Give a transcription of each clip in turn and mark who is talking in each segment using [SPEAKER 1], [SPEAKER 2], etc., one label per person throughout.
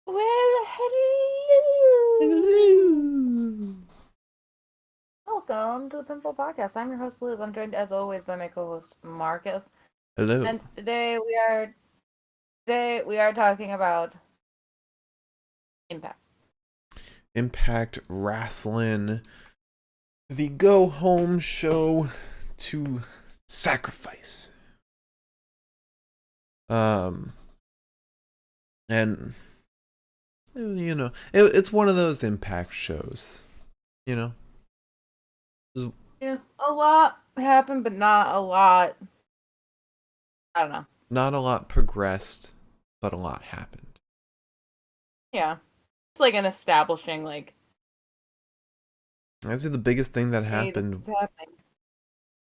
[SPEAKER 1] Well, hello.
[SPEAKER 2] Hello.
[SPEAKER 1] Welcome to the Pinball Podcast. I'm your host Liz. I'm joined as always by my co-host Marcus.
[SPEAKER 2] Hello.
[SPEAKER 1] And today we are talking about Impact.
[SPEAKER 2] Impact Wrestling, the go home show to sacrifice. Um, and it's one of those Impact shows. You know, There's
[SPEAKER 1] Yeah, a lot happened, but not a lot. I don't know.
[SPEAKER 2] not a lot progressed, but a lot happened.
[SPEAKER 1] Yeah, it's like an establishing like,
[SPEAKER 2] I'd say the biggest thing that
[SPEAKER 1] hey, this
[SPEAKER 2] happened.
[SPEAKER 1] is happening.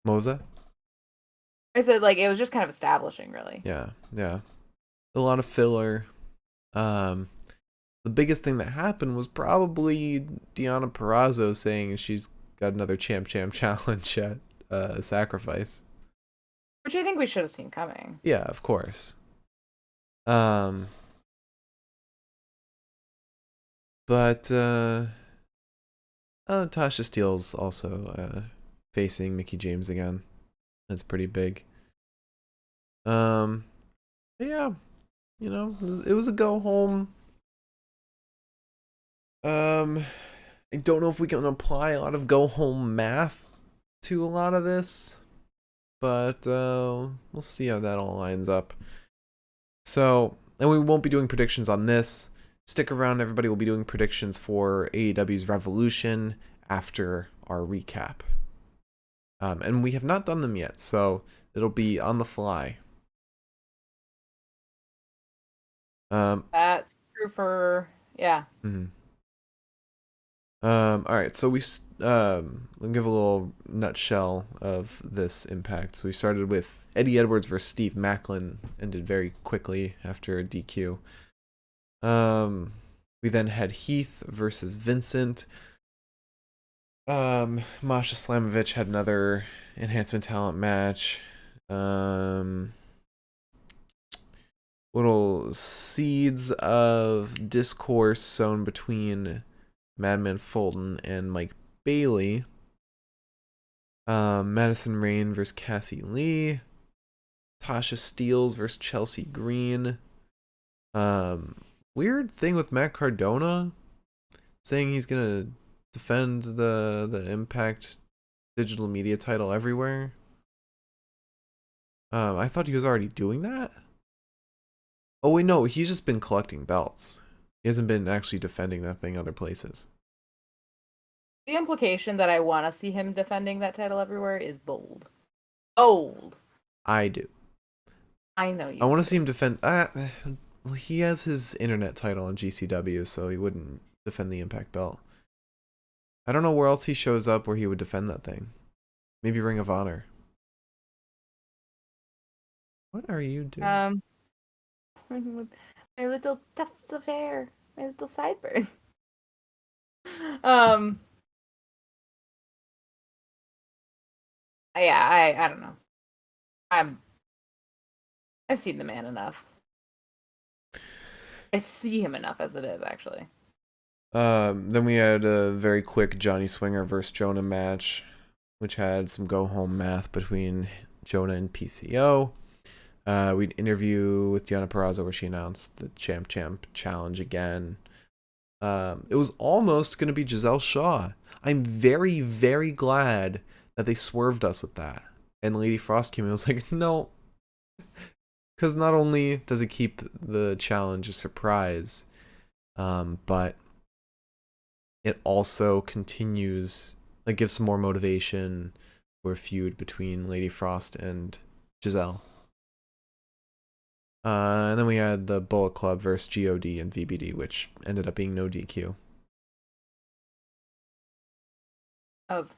[SPEAKER 2] What was that?
[SPEAKER 1] I said like it was just kind of establishing, really.
[SPEAKER 2] Yeah, yeah, a lot of filler. Um, the biggest thing that happened was probably Deonna Purrazzo saying she's got another Champ challenge at Sacrifice.
[SPEAKER 1] Which I think we should have seen coming.
[SPEAKER 2] Yeah, of course. Um, but Tasha Steele's also facing Mickey James again. That's pretty big. Um, yeah, it was a go home. I don't know if we can apply a lot of go home math to a lot of this, but we'll see how that all lines up. So, and we won't be doing predictions on this. Stick around, everybody will be doing predictions for AEW's Revolution after our recap. And we have not done them yet, so it'll be on the fly.
[SPEAKER 1] That's true for yeah.
[SPEAKER 2] Mhm. All right, so we'll give a little nutshell of this Impact. So we started with Eddie Edwards versus Steve Maclin, ended very quickly after a DQ. We then had Heath versus Vincent. Masha Slamovich had another enhancement talent match. Little seeds of discourse sown between Madman Fulton and Mike Bailey. Madison Rain versus Cassie Lee. Tasha Steeles versus Chelsea Green. Weird thing with Matt Cardona saying he's gonna defend the Impact digital media title everywhere. I thought he was already doing that. Oh wait, no, he's just been collecting belts. He hasn't been actually defending that thing other places.
[SPEAKER 1] The implication that I want to see him defending that title everywhere is bold. Bold.
[SPEAKER 2] I do.
[SPEAKER 1] I know
[SPEAKER 2] I
[SPEAKER 1] you
[SPEAKER 2] want to see
[SPEAKER 1] do.
[SPEAKER 2] him defend. Well, he has his internet title in GCW, so he wouldn't defend the Impact belt. I don't know where else he shows up where he would defend that thing. Maybe Ring of Honor. What are you doing?
[SPEAKER 1] Um, with my little tufts of hair, my little sideburn. Um, yeah, I don't know. I'm I've seen the man enough. I see him enough as it is, actually.
[SPEAKER 2] Then we had a very quick Johnny Swinger versus Jonah match, which had some go home math between Jonah and PCO. We'd interview with Deonna Purrazzo where she announced the Champ challenge again. It was almost going to be Giselle Shaw. I'm very, very glad that they swerved us with that. And Lady Frost came in and was like, no. Because not only does it keep the challenge a surprise, but it also continues, like, gives some more motivation for a feud between Lady Frost and Giselle. And then we had the Bullet Club versus God and VBD, which ended up being no DQ.
[SPEAKER 1] I was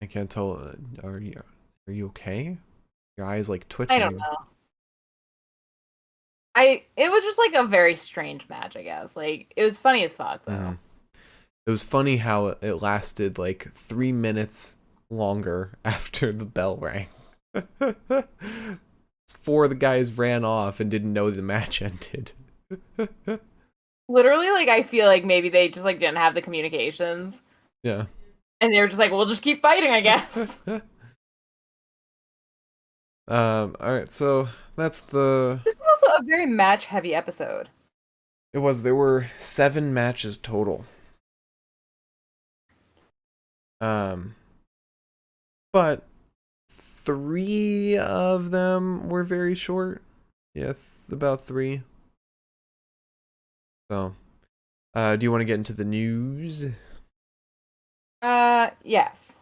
[SPEAKER 2] I can't tell. Are you okay? Your eyes like
[SPEAKER 1] I don't
[SPEAKER 2] twitching.
[SPEAKER 1] know. It was just like a very strange match, I guess. Like it was funny as fuck
[SPEAKER 2] Mm-hmm.
[SPEAKER 1] though.
[SPEAKER 2] It was funny how it lasted like 3 minutes longer after the bell rang. 4 of the guys ran off and didn't know the match ended.
[SPEAKER 1] Literally, like, I feel like maybe they just, like, didn't have the communications.
[SPEAKER 2] Yeah.
[SPEAKER 1] And they were just like, we'll just keep fighting, I guess.
[SPEAKER 2] Alright, so that's the...
[SPEAKER 1] This was also a very match-heavy episode.
[SPEAKER 2] It was. There were 7 matches total. But 3 of them were very short. Yeah, about 3. So, do you want to get into the news?
[SPEAKER 1] Yes.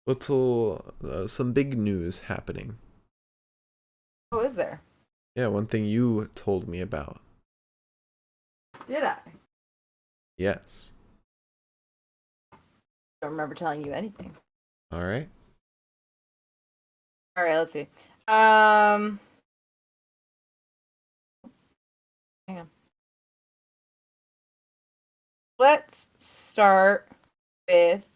[SPEAKER 2] Little, some big news happening.
[SPEAKER 1] Oh, is there?
[SPEAKER 2] Yeah, one thing you told me about.
[SPEAKER 1] Did I?
[SPEAKER 2] Yes.
[SPEAKER 1] Don't remember telling you anything.
[SPEAKER 2] All right.
[SPEAKER 1] All right, let's see. Hang on. Let's start with.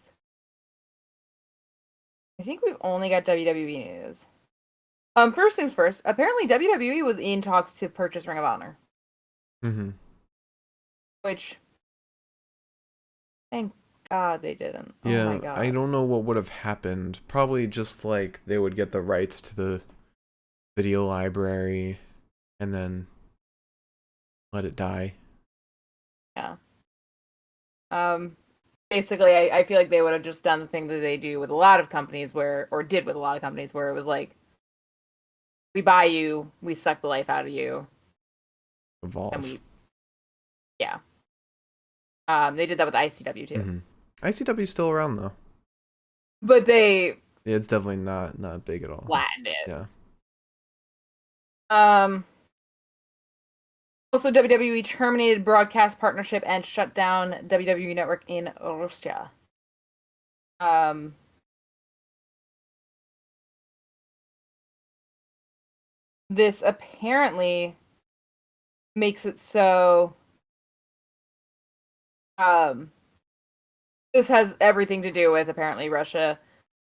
[SPEAKER 1] I think we've only got WWE news. First things first. Apparently, WWE was in talks to purchase Ring of Honor.
[SPEAKER 2] Mm-hmm.
[SPEAKER 1] Which, thank God they didn't.
[SPEAKER 2] Yeah,
[SPEAKER 1] Oh my God.
[SPEAKER 2] I don't know what would have happened. Probably just like they would get the rights to the video library and then let it die.
[SPEAKER 1] Yeah. Basically, I feel like they would have just done the thing that they do with a lot of companies where it was like, we buy you, we suck the life out of you,
[SPEAKER 2] Evolve.
[SPEAKER 1] and yeah. They did that with ICW too.
[SPEAKER 2] Mm-hmm. ICW's still around though.
[SPEAKER 1] But they
[SPEAKER 2] Yeah, it's definitely not big at all.
[SPEAKER 1] flattened it.
[SPEAKER 2] Yeah.
[SPEAKER 1] Also, WWE terminated broadcast partnership and shut down WWE Network in Russia. This apparently makes it so. This has everything to do with apparently Russia,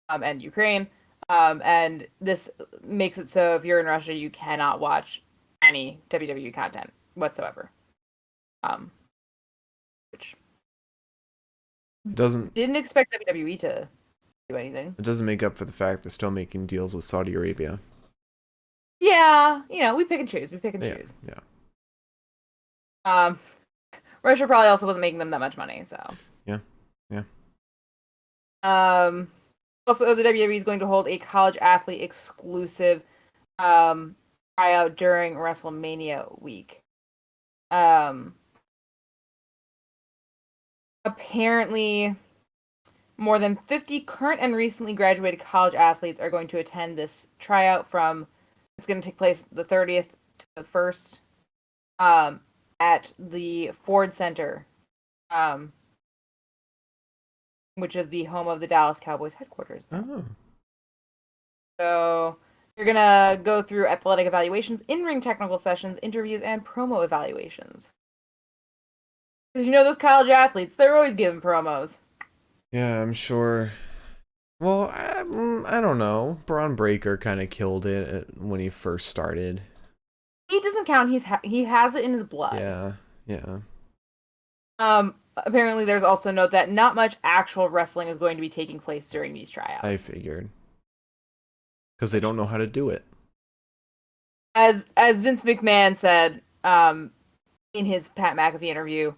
[SPEAKER 1] and Ukraine. And this makes it so if you're in Russia, you cannot watch any WWE content whatsoever. Which
[SPEAKER 2] It doesn't
[SPEAKER 1] didn't expect WWE to do anything.
[SPEAKER 2] It doesn't make up for the fact they're still making deals with Saudi Arabia.
[SPEAKER 1] Yeah, we pick and choose. We pick and choose.
[SPEAKER 2] Yeah.
[SPEAKER 1] Russia probably also wasn't making them that much money, so.
[SPEAKER 2] Yeah.
[SPEAKER 1] Also, the WWE is going to hold a college athlete exclusive tryout during WrestleMania week. Apparently, more than 50 current and recently graduated college athletes are going to attend this tryout it's going to take place the 30th to the 1st at the Ford Center, which is the home of the Dallas Cowboys headquarters.
[SPEAKER 2] Oh.
[SPEAKER 1] So you're going to go through athletic evaluations, in-ring technical sessions, interviews, and promo evaluations. Because those college athletes, they're always giving promos.
[SPEAKER 2] Yeah, I'm sure. Well, I don't know. Braun Breaker kind of killed it when he first started.
[SPEAKER 1] He doesn't count. He has it in his blood.
[SPEAKER 2] Yeah.
[SPEAKER 1] Apparently there's also note that not much actual wrestling is going to be taking place during these tryouts.
[SPEAKER 2] I figured. Because they don't know how to do it.
[SPEAKER 1] As Vince McMahon said in his Pat McAfee interview,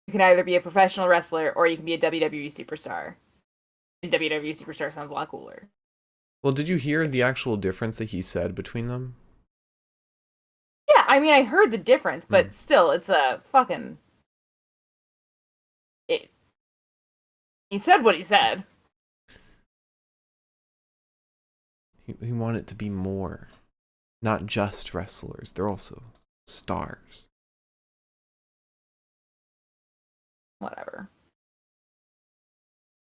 [SPEAKER 1] you can either be a professional wrestler or you can be a WWE superstar. And WWE superstar sounds a lot cooler.
[SPEAKER 2] Well, did you hear the actual difference that he said between them?
[SPEAKER 1] Yeah, I mean, I heard the difference, but still, it's a fucking... He said what he said.
[SPEAKER 2] He wanted it to be more. Not just wrestlers. They're also stars.
[SPEAKER 1] Whatever.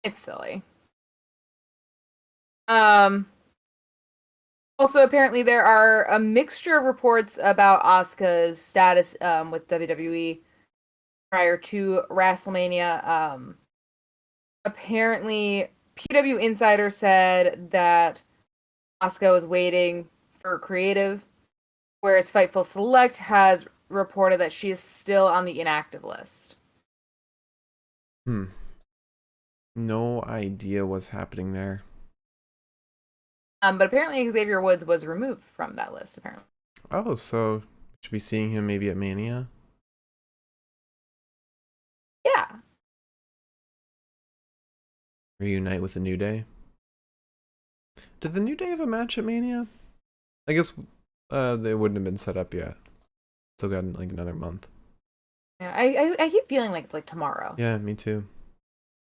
[SPEAKER 1] It's silly. Also, apparently there are a mixture of reports about Asuka's status with WWE prior to WrestleMania. Apparently, PW Insider said that Asuka was waiting for creative, whereas Fightful Select has reported that she is still on the inactive list.
[SPEAKER 2] No idea what's happening there.
[SPEAKER 1] But apparently Xavier Woods was removed from that list, apparently.
[SPEAKER 2] Oh, so should be seeing him maybe at Mania?
[SPEAKER 1] Yeah.
[SPEAKER 2] Reunite with the New Day? Did the New Day have a match at Mania? I guess they wouldn't have been set up yet. Still got like another month.
[SPEAKER 1] Yeah, I keep feeling like it's like tomorrow.
[SPEAKER 2] Yeah, me too.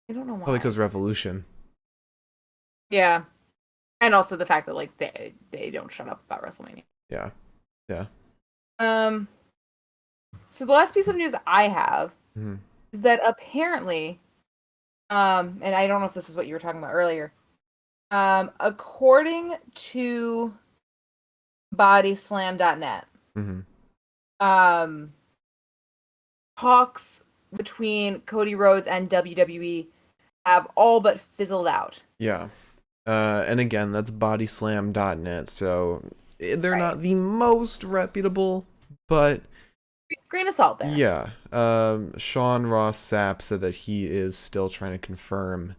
[SPEAKER 1] I don't know why.
[SPEAKER 2] Probably because Revolution.
[SPEAKER 1] Yeah. And also the fact that like they don't shut up about WrestleMania.
[SPEAKER 2] Yeah. Yeah.
[SPEAKER 1] So the last piece of news I have
[SPEAKER 2] Mm-hmm.
[SPEAKER 1] is that apparently, and I don't know if this is what you were talking about earlier, according to bodyslam.net,
[SPEAKER 2] Mm-hmm.
[SPEAKER 1] talks between Cody Rhodes and WWE have all but fizzled out.
[SPEAKER 2] Yeah. And again, that's bodyslam.net, so they're
[SPEAKER 1] Right.
[SPEAKER 2] not the most reputable, but
[SPEAKER 1] Grain of salt there.
[SPEAKER 2] yeah. Sean Ross Sapp said that he is still trying to confirm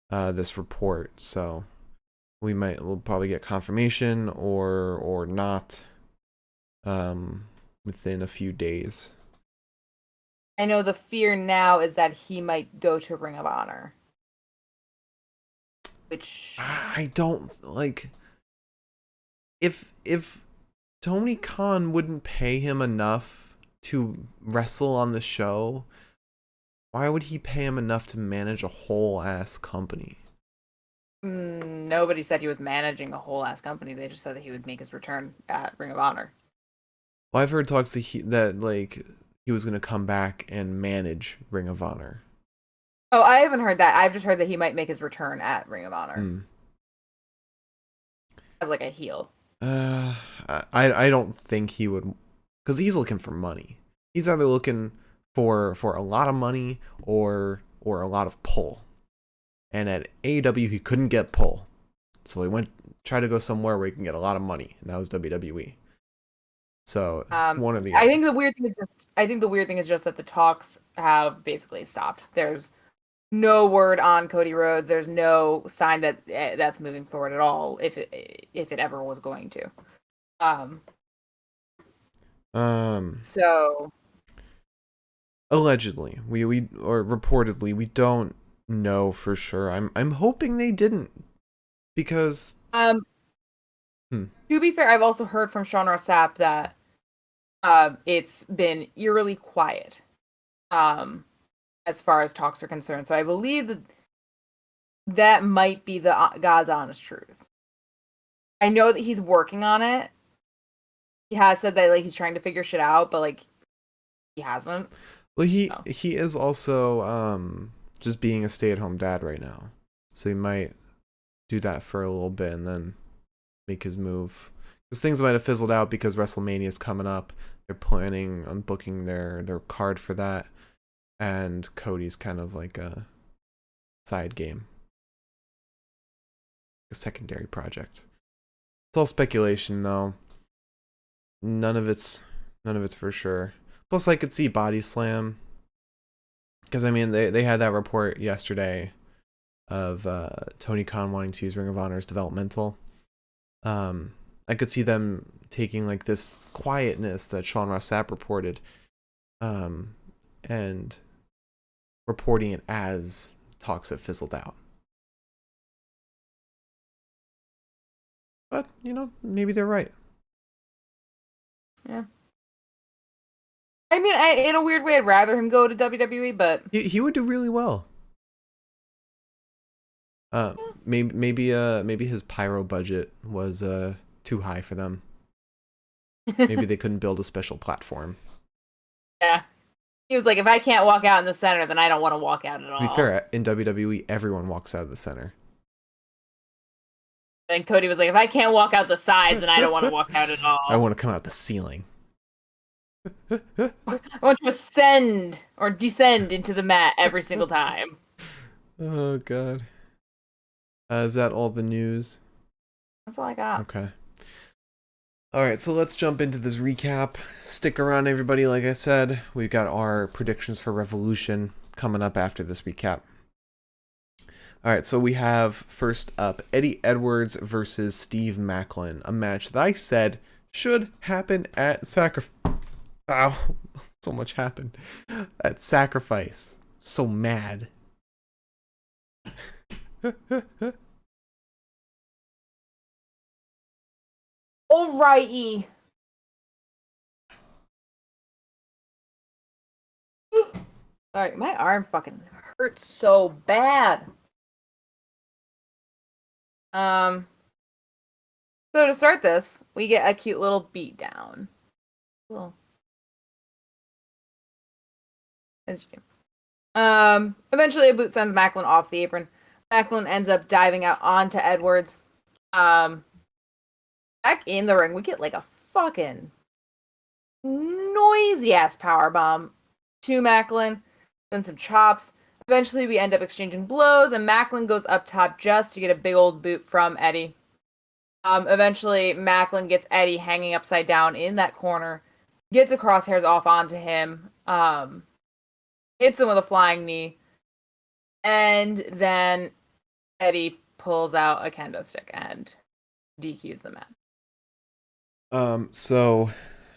[SPEAKER 2] this report, so we'll probably get confirmation or not within a few days.
[SPEAKER 1] I know the fear now is that he might go to Ring of Honor. Which
[SPEAKER 2] I don't like if Tony Khan wouldn't pay him enough to wrestle on the show, why would he pay him enough to manage a whole ass company?
[SPEAKER 1] nobody said he was managing a whole ass company. They just said that he would make his return at Ring of Honor.
[SPEAKER 2] Well, I've heard talks that like he was gonna come back and manage Ring of Honor.
[SPEAKER 1] Oh, I haven't heard that. I've just heard that he might make his return at Ring of Honor as like a heel.
[SPEAKER 2] I don't think he would, because he's looking for money. He's either looking for a lot of money or a lot of pull. And at AEW he couldn't get pull, so he tried to go somewhere where he can get a lot of money, and that was WWE. So it's one of the.
[SPEAKER 1] I think the weird thing is just that the talks have basically stopped. There's no word on Cody Rhodes. There's no sign that that's moving forward at all. If it ever was going to. So
[SPEAKER 2] allegedly, we or reportedly, we don't know for sure. I'm hoping they didn't, because
[SPEAKER 1] to be fair, I've also heard from Sean Ross Sapp that it's been eerily quiet as far as talks are concerned. So I believe that might be the God's honest truth. I know that he's working on it. He has said that like he's trying to figure shit out, but like he hasn't.
[SPEAKER 2] Well, he is also just being a stay-at-home dad right now, so he might do that for a little bit and then make his move. Because things might have fizzled out because WrestleMania is coming up. They're planning on booking their card for that, and Cody's kind of like a side game, a secondary project. It's all speculation, though. None of it's for sure. Plus, I could see Body Slam, because I mean they had that report yesterday of Tony Khan wanting to use Ring of Honor's developmental. I could see them taking like this quietness that Sean Ross Sapp reported, and reporting it as talks that fizzled out. But maybe they're right.
[SPEAKER 1] Yeah. I mean, in a weird way, I'd rather him go to WWE, but
[SPEAKER 2] he would do really well. Maybe his pyro budget was too high for them. Maybe they couldn't build a special platform.
[SPEAKER 1] Yeah. He was like, if I can't walk out in the center, then I don't want to walk out at all.
[SPEAKER 2] To be fair, in WWE, everyone walks out of the center.
[SPEAKER 1] And Cody was like, if I can't walk out the sides, then I don't want to walk out at all.
[SPEAKER 2] I want to come out the ceiling.
[SPEAKER 1] I want to ascend or descend into the mat every single time.
[SPEAKER 2] Oh, God. Is that all the news?
[SPEAKER 1] That's all I got.
[SPEAKER 2] Okay. All right, so let's jump into this recap. Stick around, everybody. Like I said, we've got our predictions for Revolution coming up after this recap. All right, so we have first up Eddie Edwards versus Steve Maclin, a match that I said should happen at Sacrifice. Ow, so much happened at Sacrifice. So mad.
[SPEAKER 1] Alrighty. Alright, my arm fucking hurts so bad. So to start this, we get a cute little beat down. Little. Eventually a boot sends Maclin off the apron. Maclin ends up diving out onto Edwards. Back in the ring, we get like a fucking noisy ass powerbomb to Maclin, then some chops. Eventually, we end up exchanging blows, and Maclin goes up top just to get a big old boot from Eddie. Eventually, Maclin gets Eddie hanging upside down in that corner, gets a crosshairs off onto him, hits him with a flying knee, and then Eddie pulls out a kendo stick and DQs the match.
[SPEAKER 2] So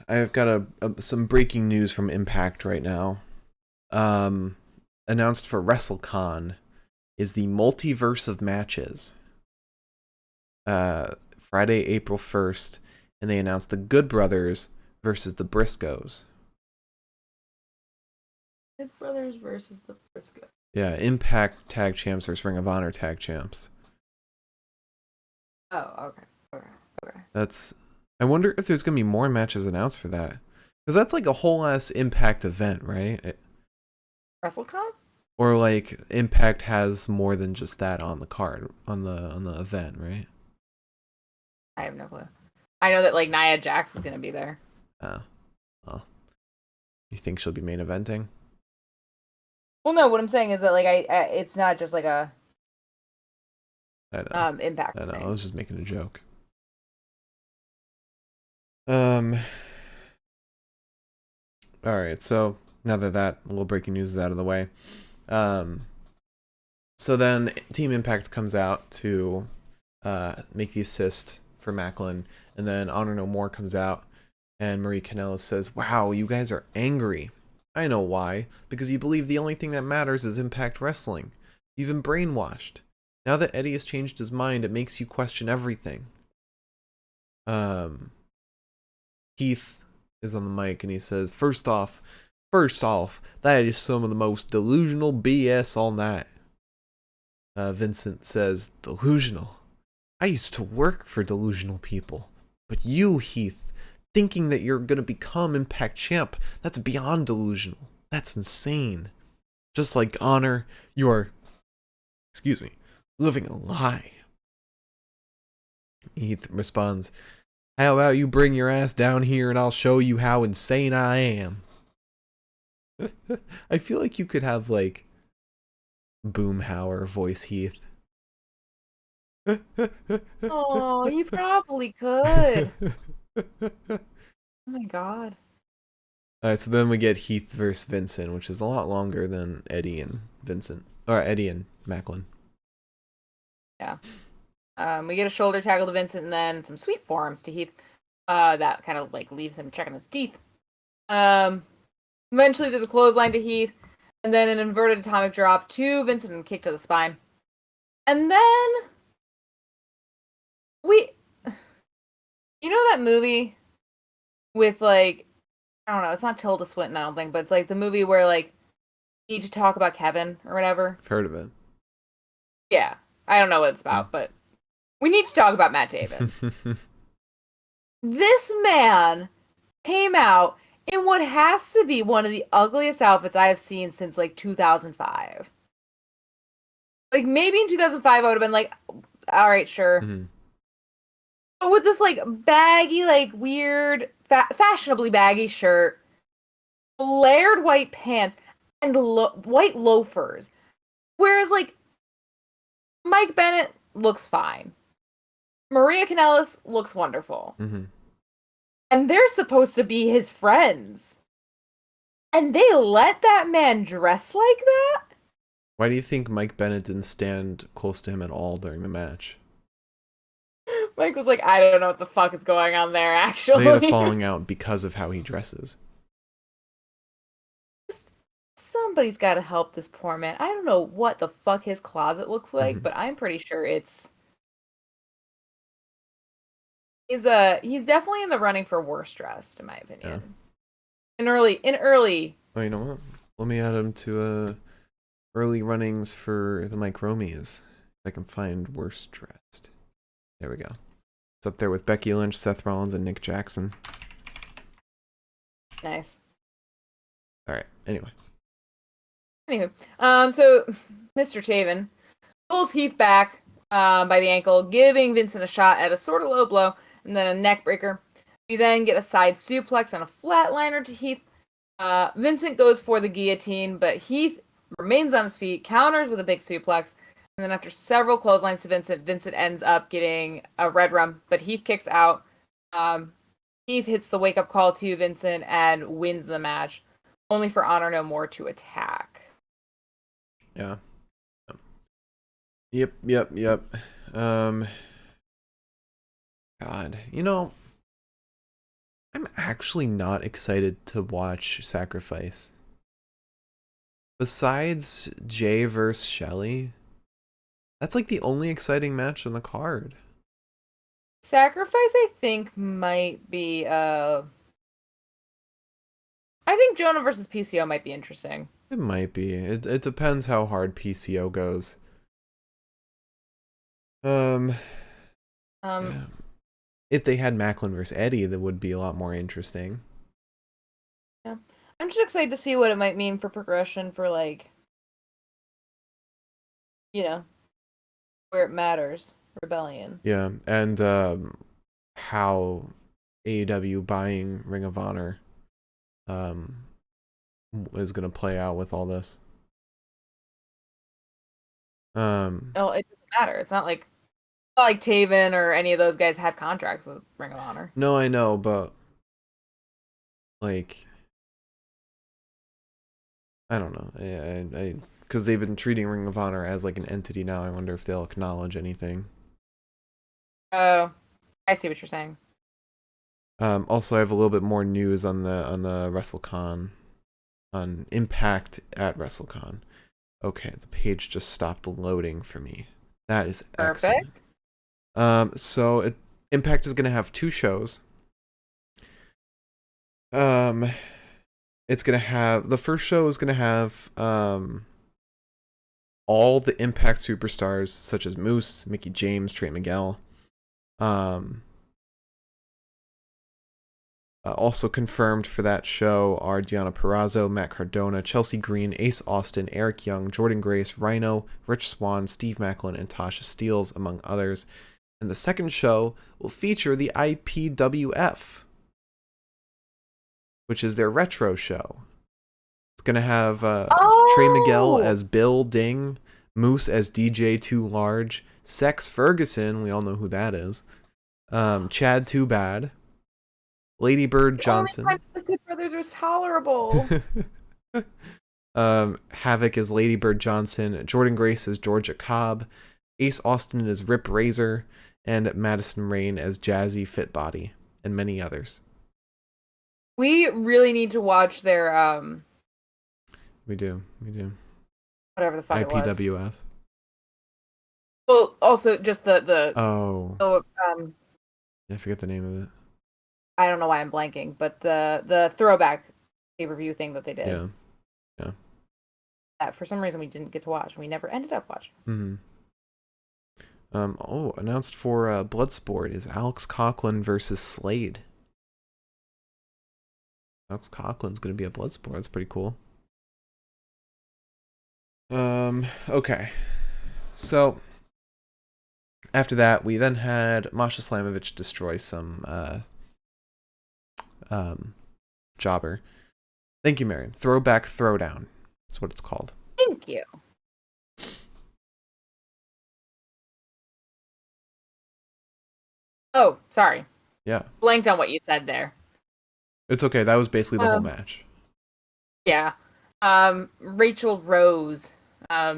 [SPEAKER 2] I've got some breaking news from Impact right now. Announced for WrestleCon is the multiverse of matches. Friday, April 1st, and they announced the Good Brothers versus the Briscoes.
[SPEAKER 1] Good Brothers versus the Briscoes.
[SPEAKER 2] Yeah, Impact Tag Champs versus Ring of Honor Tag Champs.
[SPEAKER 1] Oh, okay.
[SPEAKER 2] That's. I wonder if there's gonna be more matches announced for that, because that's like a whole ass Impact event, right?
[SPEAKER 1] WrestleCon?
[SPEAKER 2] Or like Impact has more than just that on the card on the event, right?
[SPEAKER 1] I have no clue. I know that like Nia Jax is gonna be there.
[SPEAKER 2] Oh, well, you think she'll be main eventing?
[SPEAKER 1] Well, no. What I'm saying is that like it's not just like a
[SPEAKER 2] I know.
[SPEAKER 1] Impact.
[SPEAKER 2] I know.
[SPEAKER 1] Thing.
[SPEAKER 2] I was just making a joke. All right. So now that little breaking news is out of the way, so then Team Impact comes out to make the assist for Maclin, and then Honor No More comes out, and Marie Kanellis says, "Wow, you guys are angry. I know why. Because you believe the only thing that matters is Impact Wrestling. You've been brainwashed. Now that Eddie has changed his mind, it makes you question everything." Heath is on the mic and he says, First off, that is some of the most delusional BS all night." Vincent says, "Delusional? I used to work for delusional people. But you, Heath, thinking that you're gonna become Impact Champ, that's beyond delusional. That's insane. Just like Honor, you are, living a lie." Heath responds, "How about you bring your ass down here and I'll show you how insane I am." I feel like you could have like Boomhauer voice Heath.
[SPEAKER 1] Oh, you probably could. Oh my god.
[SPEAKER 2] Alright, so then we get Heath versus Vincent, which is a lot longer than Eddie and Vincent. Or Eddie and Maclin.
[SPEAKER 1] Yeah. We get a shoulder tackle to Vincent and then some sweet forearms to Heath. That kind of like leaves him checking his teeth. Eventually there's a clothesline to Heath, and then an inverted atomic drop to Vincent and kick to the spine. And then you know that movie with like, I don't know, it's not Tilda Swinton, I don't think, but it's like the movie where like you need to talk about Kevin or whatever.
[SPEAKER 2] I've heard of it.
[SPEAKER 1] Yeah. I don't know what it's about, but we need to talk about Matt Taven. This man came out in what has to be one of the ugliest outfits I have seen since like 2005. Like maybe in 2005 I would have been like, all right, sure.
[SPEAKER 2] Mm-hmm.
[SPEAKER 1] But with this like baggy, like weird, fashionably baggy shirt, flared white pants, and white loafers. Whereas like Mike Bennett looks fine. Maria Kanellis looks wonderful.
[SPEAKER 2] Mm-hmm.
[SPEAKER 1] And they're supposed to be his friends. And they let that man dress like that?
[SPEAKER 2] Why do you think Mike Bennett didn't stand close to him at all during the match?
[SPEAKER 1] Mike was like, I don't know what the fuck is going on there,
[SPEAKER 2] They had a
[SPEAKER 1] actually.
[SPEAKER 2] falling out because of how he dresses.
[SPEAKER 1] Somebody's got to help this poor man. I don't know what the fuck his closet looks like,
[SPEAKER 2] Mhm.
[SPEAKER 1] but I'm pretty sure he's definitely in the running for worst dressed, in my
[SPEAKER 2] Yeah.
[SPEAKER 1] opinion. In early.
[SPEAKER 2] Oh, you know what? Let me add him to early runnings for the Mike Romies. If I can find worst dressed. There we go. It's up there with Becky Lynch, Seth Rollins, and Nick Jackson.
[SPEAKER 1] Nice.
[SPEAKER 2] All right. Anyway.
[SPEAKER 1] Anywho, so Mr. Taven pulls Heath back by the ankle, giving Vincent a shot at a sort of low blow and then a neck breaker. We then get a side suplex and a flatliner to Heath. Vincent goes for the guillotine, but Heath remains on his feet, counters with a big suplex, and then after several clotheslines to Vincent, Vincent ends up getting a red rum, but Heath kicks out. Heath hits the wake up call to Vincent and wins the match, only for Honor No More to attack.
[SPEAKER 2] Yeah. Yep. God, I'm actually not excited to watch Sacrifice. Besides Jay versus Shelly, that's like the only exciting match on the card.
[SPEAKER 1] Sacrifice, I think, might be. I think Jonah versus PCO might be interesting.
[SPEAKER 2] It might be. It depends how hard PCO goes.
[SPEAKER 1] Um,
[SPEAKER 2] Yeah. If they had Macklin versus Eddie, that would be a lot more interesting.
[SPEAKER 1] yeah. I'm just excited to see what it might mean for progression for like, where it matters. Rebellion.
[SPEAKER 2] Yeah, and how AEW buying Ring of Honor um is gonna play out with all this.
[SPEAKER 1] Oh, it doesn't matter. It's not like Taven or any of those guys have contracts with Ring of Honor.
[SPEAKER 2] No, I know, but like I don't know. I because they've been treating Ring of Honor as like an entity now. I wonder if they'll acknowledge anything.
[SPEAKER 1] Oh, I see what you're saying.
[SPEAKER 2] Also, I have a little bit more news on the WrestleCon, on Impact at WrestleCon. Okay, the page just stopped loading for me. That is excellent.
[SPEAKER 1] Perfect.
[SPEAKER 2] So Impact is gonna have two shows. It's gonna have the first show is gonna have all the Impact superstars such as Moose, Mickey James, Trey Miguel. Also confirmed for that show are Deonna Purrazzo, Matt Cardona, Chelsea Green, Ace Austin, Eric Young, Jordan Grace, Rhino, Rich Swann, Steve Macklin, and Tasha Steelz, among others. And the second show will feature the IPWF, which is their retro show. It's going to have Trey Miguel as Bill Ding, Moose as DJ Too Large, Sex Ferguson, we all know who that is, Chad Too Bad, Lady Bird Johnson.
[SPEAKER 1] The only time the Good Brothers was tolerable.
[SPEAKER 2] Havoc is Lady Bird Johnson, Jordan Grace is Georgia Cobb, Ace Austin is Rip Razor, and Madison Rain as Jazzy Fitbody, and many others.
[SPEAKER 1] We really need to watch their
[SPEAKER 2] We do.
[SPEAKER 1] whatever the fuck it was.
[SPEAKER 2] IPWF.
[SPEAKER 1] Well, also just the
[SPEAKER 2] I forget the name of it.
[SPEAKER 1] I don't know why I'm blanking, but the throwback pay-per-view thing that they did.
[SPEAKER 2] Yeah.
[SPEAKER 1] That for some reason we didn't get to watch. We never ended up watching.
[SPEAKER 2] Mm-hmm. Announced for Bloodsport is Alex Coughlin versus Slade. Alex Coughlin's gonna be a Bloodsport. That's pretty cool. Okay. So after that, we then had Masha Slamovich destroy some jobber. Thank you, Marion. Throwback Throwdown. That's what it's called.
[SPEAKER 1] Thank you. Oh, sorry.
[SPEAKER 2] Yeah.
[SPEAKER 1] Blanked on what you said there.
[SPEAKER 2] It's okay. That was basically the whole
[SPEAKER 1] Um,
[SPEAKER 2] match.
[SPEAKER 1] yeah. Rachel Rose.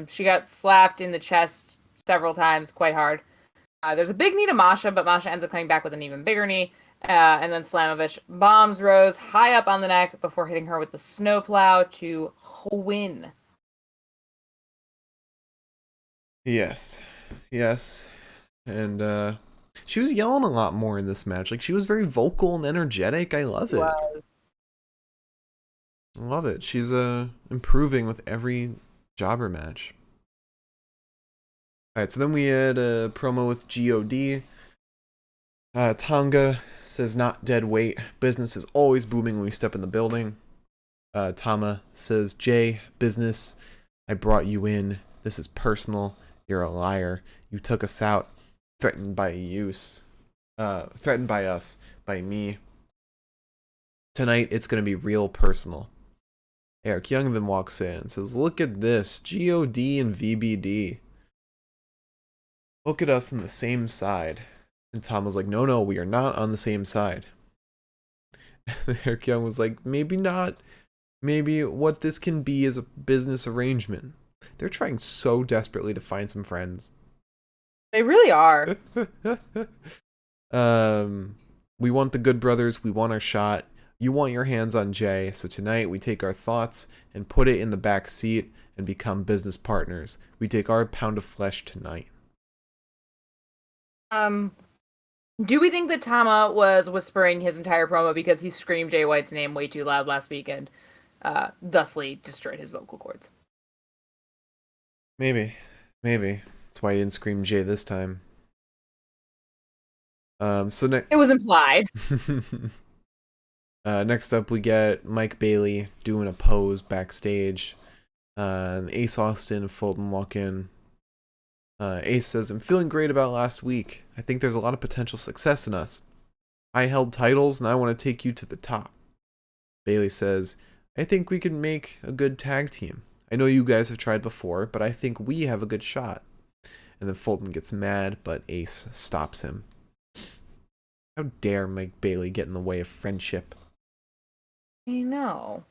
[SPEAKER 1] She got slapped in the chest several times, quite hard. There's a big knee to Masha, but Masha ends up coming back with an even bigger knee. And then Slamovich bombs Rose high up on the neck before hitting her with the snowplow to win.
[SPEAKER 2] Yes. Yes. And she was yelling a lot more in this match. Like she was very vocal and energetic. I love it.
[SPEAKER 1] Wow.
[SPEAKER 2] I love it. She's improving with every jobber match. Alright, so then we had a promo with God. Tonga says not dead weight. Business is always booming when we step in the building. Tama says, Jay, business, I brought you in. This is personal. You're a liar. You took us out. Threatened by us, by me. Tonight, it's going to be real personal. Eric Young then walks in and says, look at this. God and VBD. Look at us on the same side. And Tom was like, no, we are not on the same side. And Eric Young was like, maybe not. Maybe what this can be is a business arrangement. They're trying so desperately to find some friends.
[SPEAKER 1] They really are.
[SPEAKER 2] We want the Good Brothers. We want our shot. You want your hands on Jay. So tonight we take our thoughts and put it in the back seat and become business partners. We take our pound of flesh tonight.
[SPEAKER 1] Do we think that Tama was whispering his entire promo because he screamed Jay White's name way too loud last weekend, thusly destroyed his vocal cords?
[SPEAKER 2] Maybe. That's why he didn't scream Jay this time.
[SPEAKER 1] It was implied.
[SPEAKER 2] Next up, we get Mike Bailey doing a pose backstage. Ace Austin and Fulton walk in. Ace says, I'm feeling great about last week. I think there's a lot of potential success in us. I held titles and I want to take you to the top. Bailey says, I think we can make a good tag team. I know you guys have tried before, but I think we have a good shot. And then Fulton gets mad, but Ace stops him. How dare Mike Bailey get in the way of friendship?
[SPEAKER 1] I know.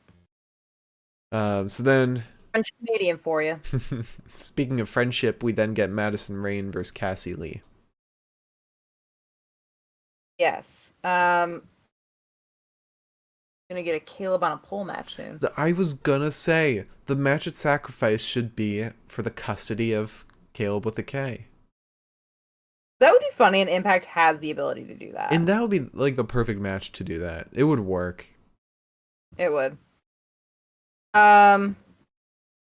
[SPEAKER 2] So then...
[SPEAKER 1] French Canadian for you.
[SPEAKER 2] Speaking of friendship, we then get Madison Rayne versus Cassie Lee.
[SPEAKER 1] Yes. Gonna get a Caleb on a pole match soon.
[SPEAKER 2] I was gonna say, the match at Sacrifice should be for the custody of Caleb with a K.
[SPEAKER 1] That would be funny, and Impact has the ability to do that.
[SPEAKER 2] And that would be like the perfect match to do that. It would work.
[SPEAKER 1] It would.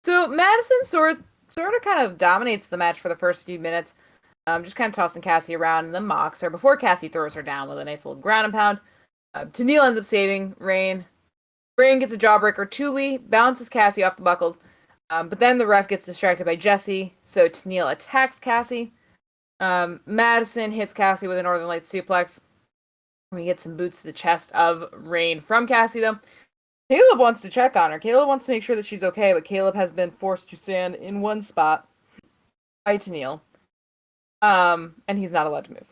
[SPEAKER 1] So Madison sort of kind of dominates the match for the first few minutes, just kind of tossing Cassie around and then mocks her before Cassie throws her down with a nice little ground and pound. Tenille ends up saving Rayne. Rayne gets a jawbreaker. Thule bounces Cassie off the buckles, but then the ref gets distracted by Jesse, so Tenille attacks Cassie. Madison hits Cassie with a Northern Lights suplex. We get some boots to the chest of Rayne from Cassie, though. Caleb wants to check on her. Caleb wants to make sure that she's okay, but Caleb has been forced to stand in one spot by Tenille. And he's not allowed to move.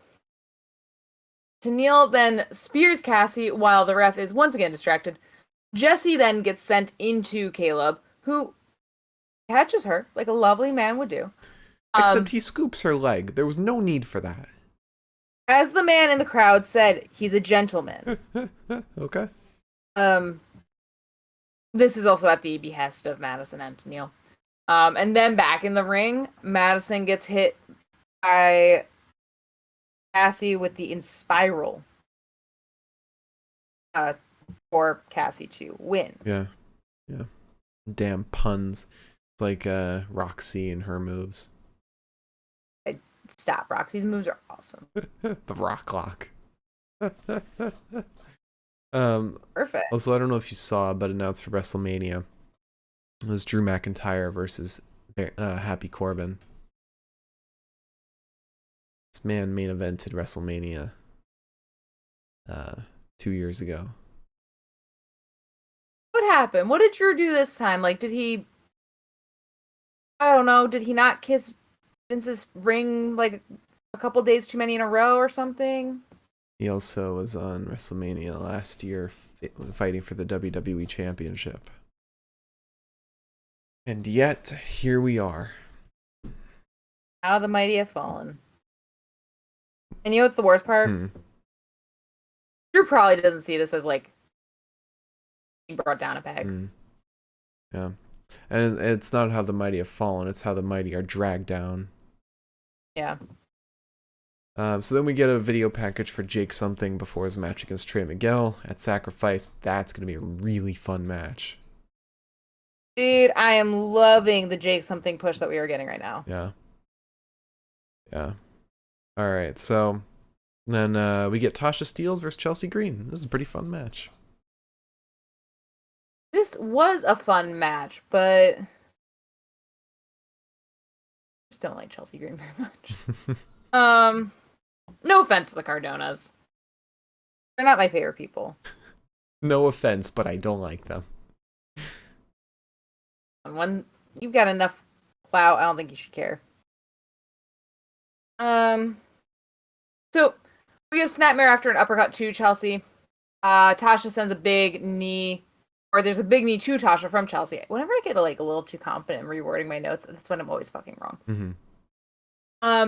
[SPEAKER 1] Tenille then spears Cassie while the ref is once again distracted. Jesse then gets sent into Caleb, who catches her like a lovely man would do.
[SPEAKER 2] Except he scoops her leg. There was no need for that.
[SPEAKER 1] As the man in the crowd said, he's a gentleman.
[SPEAKER 2] Okay.
[SPEAKER 1] This is also at the behest of Madison and Tenille. And then back in the ring, Madison gets hit by Cassie with the Inspiral for Cassie to win.
[SPEAKER 2] Yeah. Damn puns. It's like Roxy and her moves.
[SPEAKER 1] Stop, Roxy's moves are awesome.
[SPEAKER 2] The Rock Lock.
[SPEAKER 1] Perfect.
[SPEAKER 2] Also, I don't know if you saw, but announced for WrestleMania, it was Drew McIntyre versus Happy Corbin. This man main evented WrestleMania 2 years ago.
[SPEAKER 1] What happened? What did Drew do this time? Like, did he... I don't know. Did he not kiss Vince's ring like a couple days too many in a row or something?
[SPEAKER 2] He also was on WrestleMania last year fighting for the WWE Championship. And yet, here we are.
[SPEAKER 1] How the mighty have fallen. And you know what's the worst part? Drew probably doesn't see this as like being brought down a peg.
[SPEAKER 2] Yeah. And it's not how the mighty have fallen, it's how the mighty are dragged down.
[SPEAKER 1] Yeah.
[SPEAKER 2] So then we get a video package for Jake Something before his match against Trey Miguel at Sacrifice. That's going to be a really fun match.
[SPEAKER 1] Dude, I am loving the Jake Something push that we are getting right now.
[SPEAKER 2] Yeah. Yeah. All right, so then we get Tasha Steelz versus Chelsea Green. This is a pretty fun match.
[SPEAKER 1] This was a fun match, but I just don't like Chelsea Green very much. No offense to the Cardonas. They're not my favorite people.
[SPEAKER 2] No offense, but I don't like them.
[SPEAKER 1] When you've got enough clout, I don't think you should care. So we get Snapmare after an uppercut to Chelsea. Tasha sends a big knee, or there's a big knee to Tasha from Chelsea. Whenever I get like a little too confident in rewording my notes, that's when I'm always fucking wrong.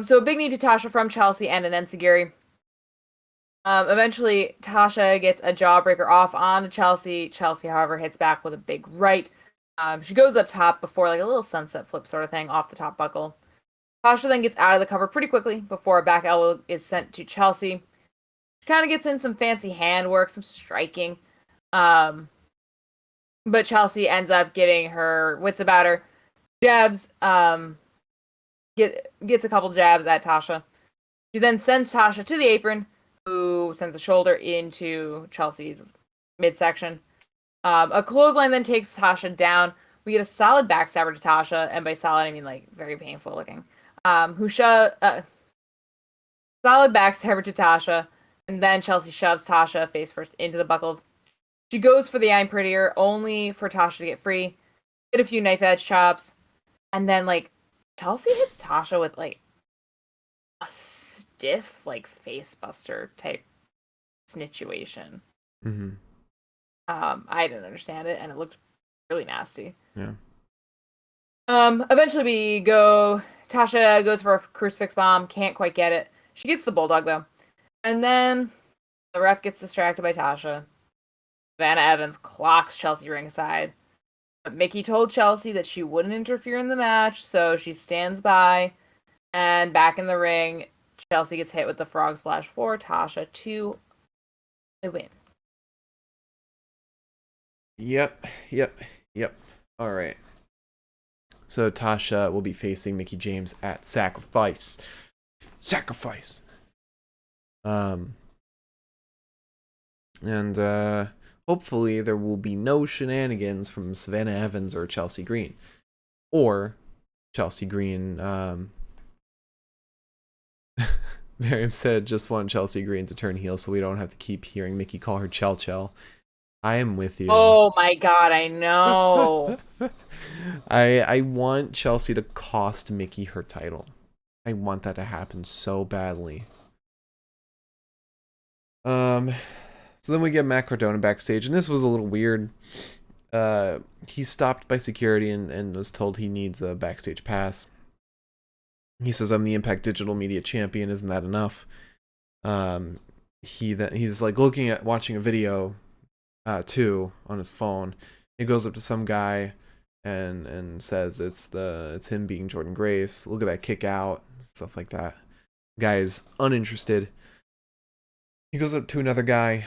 [SPEAKER 1] So a big knee to Tasha from Chelsea and an enziguri. Eventually, Tasha gets a jawbreaker off on Chelsea. Chelsea, however, hits back with a big right. She goes up top before like a little sunset flip sort of thing off the top buckle. Tasha then gets out of the cover pretty quickly before a back elbow is sent to Chelsea. She kind of gets in some fancy handwork, some striking. But Chelsea ends up getting her wits about her. Jabs, gets a couple jabs at Tasha. She then sends Tasha to the apron, who sends a shoulder into Chelsea's midsection. A clothesline then takes Tasha down. We get a solid backstabber to Tasha, and by solid I mean like very painful looking. Solid backstabber to Tasha, and then Chelsea shoves Tasha face first into the buckles. She goes for the I'm prettier, only for Tasha to get free. Get a few knife edge chops, and then like Chelsea hits Tasha with like a stiff like face buster type situation. I didn't understand it, and it looked really nasty.
[SPEAKER 2] Yeah.
[SPEAKER 1] Eventually Tasha goes for a crucifix bomb, can't quite get it. She gets the bulldog though. And then the ref gets distracted by Tasha. Savannah Evans clocks Chelsea ringside. But Mickie told Chelsea that she wouldn't interfere in the match, so she stands by. And back in the ring, Chelsea gets hit with the frog splash for Tasha to win.
[SPEAKER 2] Yep. All right. So Tasha will be facing Mickie James at Sacrifice. And hopefully there will be no shenanigans from Savannah Evans or Chelsea Green. Or Chelsea Green, Miriam said, just want Chelsea Green to turn heel so we don't have to keep hearing Mickie call her Chel. I am with you.
[SPEAKER 1] Oh my god, I know.
[SPEAKER 2] I want Chelsea to cost Mickie her title. I want that to happen so badly. So then we get Matt Cardona backstage, and this was a little weird. He's stopped by security and was told he needs a backstage pass. He says, I'm the Impact Digital Media Champion, isn't that enough? He's like watching a video too on his phone. He goes up to some guy and says it's him being Jordan Grace. Look at that kick out, stuff like that. Guy is uninterested. He goes up to another guy.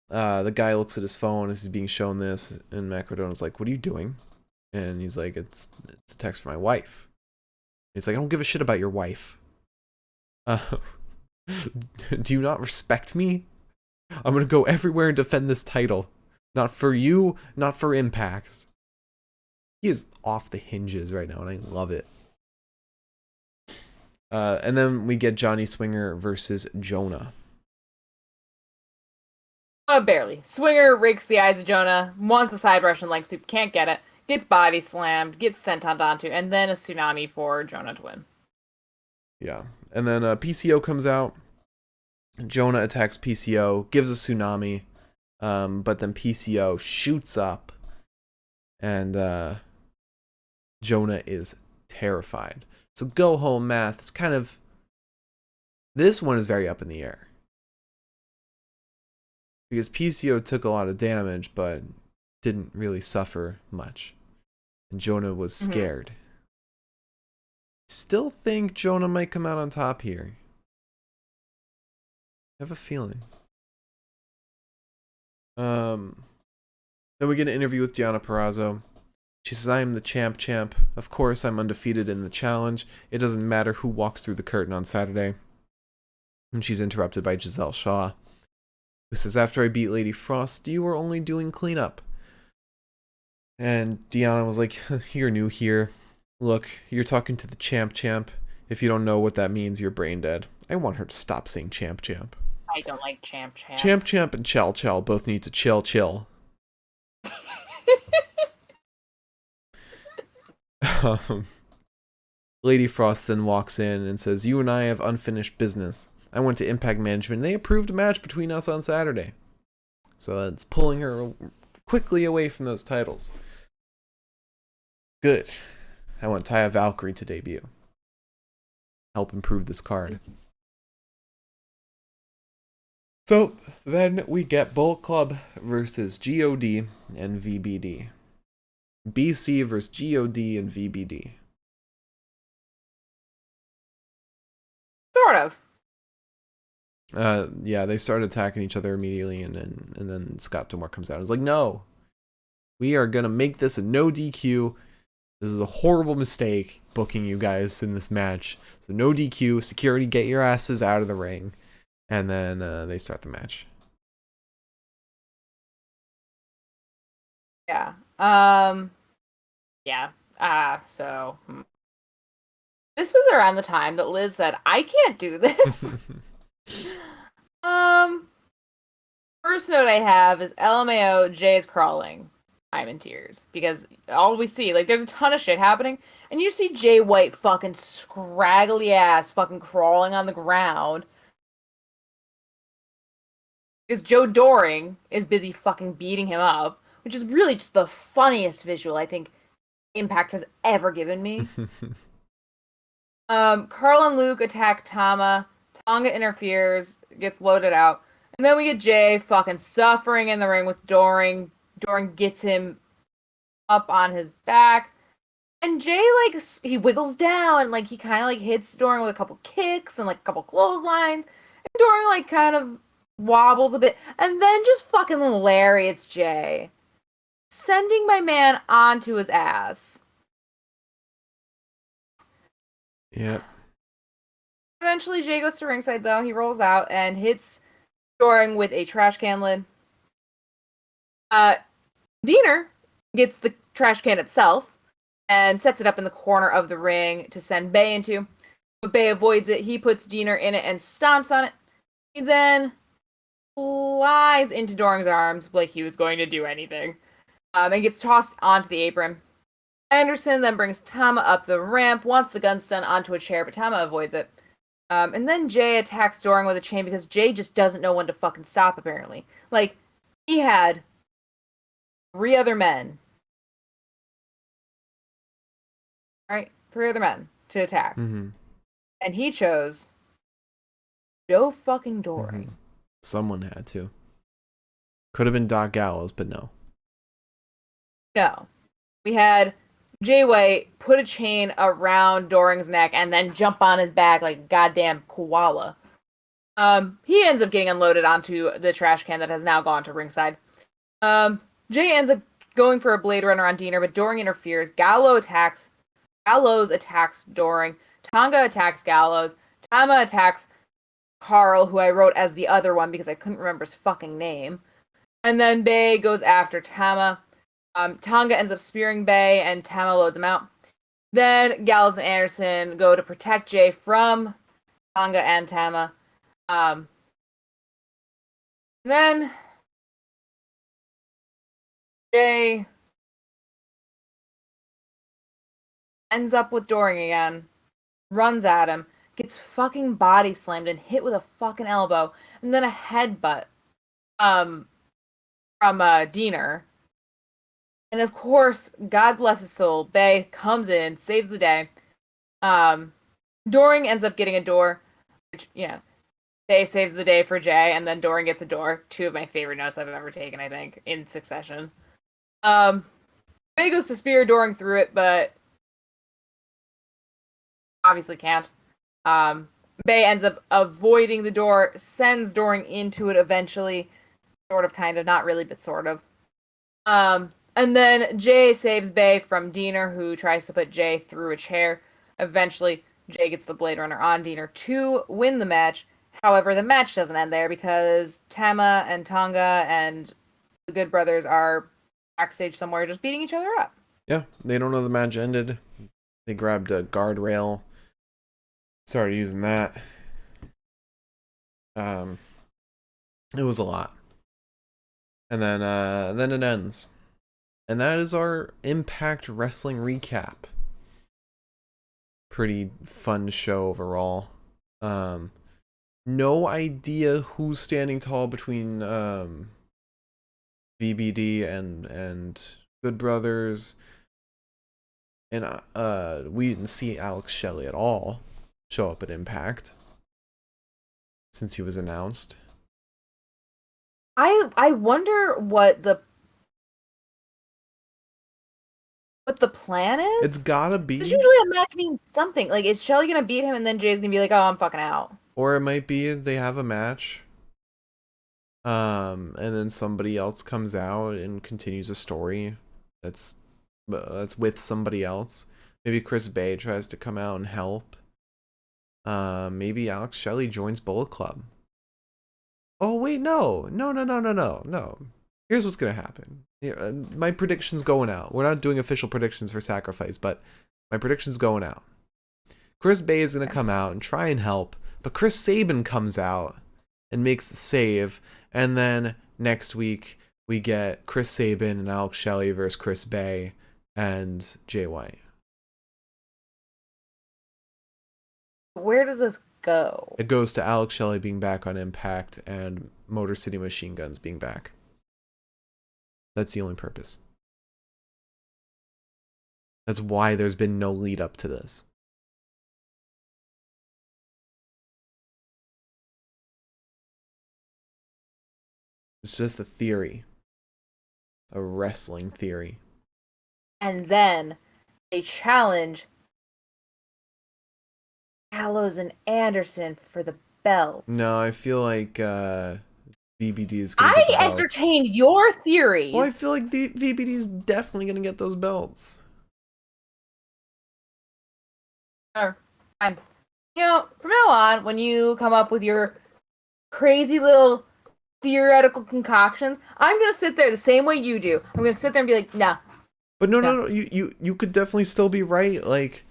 [SPEAKER 2] The guy looks at his phone as he's being shown this, and Matt Cardona's like, what are you doing? And he's like, it's a text from my wife. He's like, I don't give a shit about your wife. Do you not respect me? I'm gonna go everywhere and defend this title. Not for you, not for Impact. He is off the hinges right now, and I love it. And then we get Johnny Swinger versus Jonah.
[SPEAKER 1] Barely. Swinger rakes the eyes of Jonah, wants a side Russian leg sweep, can't get it, gets body slammed, gets senton onto, and then a tsunami for Jonah to win.
[SPEAKER 2] Yeah. And then PCO comes out. Jonah attacks PCO, gives a tsunami, but then PCO shoots up, and Jonah is terrified. So go home math is kind of, this one is very up in the air. Because PCO took a lot of damage, but didn't really suffer much. And Jonah was scared. Still think Jonah might come out on top here. I have a feeling. Then we get an interview with Deonna Purrazzo. She says, I am the champ. Of course, I'm undefeated in the challenge. It doesn't matter who walks through the curtain on Saturday. And she's interrupted by Giselle Shaw, who says, after I beat Lady Frost, you were only doing cleanup. And Deonna was like, you're new here. Look, you're talking to the champ. If you don't know what that means, you're brain dead. I want her to stop saying champ.
[SPEAKER 1] I don't like champ.
[SPEAKER 2] Champ and Chell both need to chill. Lady Frost then walks in and says, you and I have unfinished business. I went to Impact Management and they approved a match between us on Saturday. So it's pulling her quickly away from those titles. Good. I want Taya Valkyrie to debut. Help improve this card. So then we get Bullet Club versus GOD and VBD. BC versus GOD and VBD.
[SPEAKER 1] Sort of.
[SPEAKER 2] Yeah, they started attacking each other immediately, and then Scott D'Amore comes out. It's like, no, we are gonna make this a no DQ. This is a horrible mistake booking you guys in this match. So no DQ. Security, get your asses out of the ring, and then they start the match.
[SPEAKER 1] Yeah. Yeah. So this was around the time that Liz said, I can't do this. First note I have is LMAO, Jay is crawling. I'm in tears. Because all we see, like, there's a ton of shit happening, and you see Jay White fucking scraggly ass fucking crawling on the ground. Because Joe Doring is busy fucking beating him up, which is really just the funniest visual I think Impact has ever given me. Carl and Luke attack Tama. Tonga interferes, gets loaded out. And then we get Jay fucking suffering in the ring with Doring. Doring gets him up on his back. And Jay, like, he wiggles down. Like, he kind of, like, hits Doring with a couple kicks and, like, a couple clotheslines. And Doring, like, kind of wobbles a bit. And then just fucking lariats Jay, sending my man onto his ass.
[SPEAKER 2] Yep.
[SPEAKER 1] Eventually, Jay goes to ringside, though. He rolls out and hits Doring with a trash can lid. Diener gets the trash can itself and sets it up in the corner of the ring to send Bay into. But Bay avoids it. He puts Diener in it and stomps on it. He then flies into Doring's arms like he was going to do anything. And gets tossed onto the apron. Anderson then brings Tama up the ramp, wants the gun stun onto a chair, but Tama avoids it. And then Jay attacks Doring with a chain because Jay just doesn't know when to fucking stop, apparently. Like, he had 3 other men. Right? 3 other men to attack.
[SPEAKER 2] Mm-hmm.
[SPEAKER 1] And he chose Joe fucking Doring.
[SPEAKER 2] Mm-hmm. Someone had to. Could have been Doc Gallows, but no.
[SPEAKER 1] No. We had Jay White put a chain around Doring's neck and then jump on his back like a goddamn koala. He ends up getting unloaded onto the trash can that has now gone to ringside. Jay ends up going for a Blade Runner on Diener, but Doring interferes. Gallows attacks Doring. Tonga attacks Gallows. Tama attacks Carl, who I wrote as the other one because I couldn't remember his fucking name. And then Bay goes after Tama. Tonga ends up spearing Bay, and Tama loads him out. Then Gallows and Anderson go to protect Jay from Tonga and Tama. Then Jay ends up with Doring again, runs at him, gets fucking body slammed and hit with a fucking elbow, and then a headbutt from Diener. And of course, God bless his soul, Bay comes in, saves the day. Doring ends up getting a door, which, Bay saves the day for Jay, and then Doring gets a door. Two of my favorite notes I've ever taken, I think, in succession. Bay goes to spear Doring through it, but obviously can't. Bay ends up avoiding the door, sends Doring into it eventually. Sort of, kind of, not really, but sort of. And then Jay saves Bay from Diener, who tries to put Jay through a chair. Eventually, Jay gets the Blade Runner on Diener to win the match. However, the match doesn't end there because Tama and Tonga and the Good Brothers are backstage somewhere just beating each other up.
[SPEAKER 2] Yeah, they don't know the match ended. They grabbed a guardrail, started using that. It was a lot. And then it ends. And that is our Impact Wrestling recap. Pretty fun show overall. No idea who's standing tall between VBD and Good Brothers. And we didn't see Alex Shelley at all show up at Impact since he was announced.
[SPEAKER 1] I wonder what the plan is.
[SPEAKER 2] It's gotta be.
[SPEAKER 1] Because usually a match means something. Like, is Shelly gonna beat him and then Jay's gonna be like, oh, I'm fucking out?
[SPEAKER 2] Or it might be they have a match. And then somebody else comes out and continues a story that's with somebody else. Maybe Chris Bay tries to come out and help. Maybe Alex Shelley joins Bullet Club. Oh wait, no. Here's what's gonna happen. My prediction's going out. We're not doing official predictions for Sacrifice, but my prediction's going out. Chris Bay is gonna come out and try and help, but Chris Sabin comes out and makes the save, and then next week we get Chris Sabin and Alex Shelley versus Chris Bay and Jay White.
[SPEAKER 1] Where does this go?
[SPEAKER 2] It goes to Alex Shelley being back on Impact and Motor City Machine Guns being back. That's the only purpose. That's why there's been no lead up to this. It's just a theory. A wrestling theory.
[SPEAKER 1] And then they challenge Gallows and Anderson for the belts.
[SPEAKER 2] No, I feel like VBD is going to get the belts.
[SPEAKER 1] I entertained your theories.
[SPEAKER 2] Well, I feel like the VBD is definitely going to get those belts.
[SPEAKER 1] Fine. From now on, when you come up with your crazy little theoretical concoctions, I'm going to sit there the same way you do. I'm going to sit there and be like, nah.
[SPEAKER 2] But no. You could definitely still be right. Like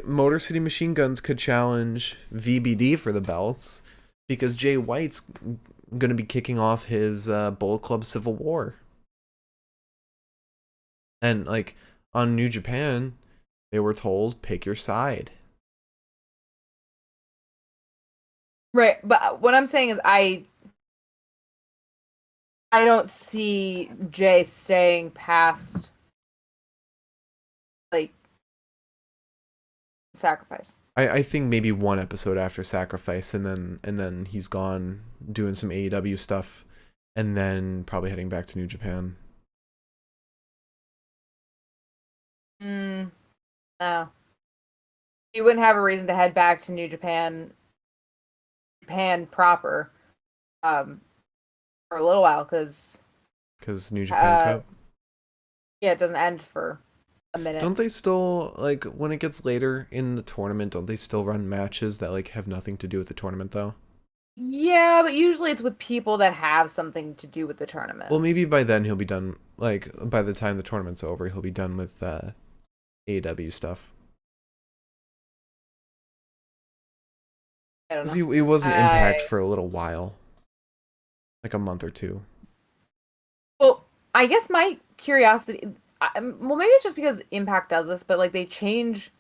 [SPEAKER 2] Motor City Machine Guns could challenge VBD for the belts because Jay White's going to be kicking off his Bullet Club Civil War. And like on New Japan, they were told, pick your side.
[SPEAKER 1] Right, but what I'm saying is I don't see Jay staying past like Sacrifice.
[SPEAKER 2] I think maybe one episode after Sacrifice, and then he's gone doing some AEW stuff, and then probably heading back to New Japan.
[SPEAKER 1] No. You wouldn't have a reason to head back to New Japan proper, for a little while, because
[SPEAKER 2] New Japan Cup.
[SPEAKER 1] Yeah, it doesn't end for a minute.
[SPEAKER 2] Don't they still, like, when it gets later in the tournament, don't they still run matches that like have nothing to do with the tournament though?
[SPEAKER 1] Yeah, but usually it's with people that have something to do with the tournament.
[SPEAKER 2] Well, maybe by then he'll be done. Like by the time the tournament's over, he'll be done with AEW stuff.
[SPEAKER 1] I don't know.
[SPEAKER 2] He wasn't Impact for a little while, like a month or two.
[SPEAKER 1] Well, I guess my curiosity. Well, maybe it's just because Impact does this, but like they change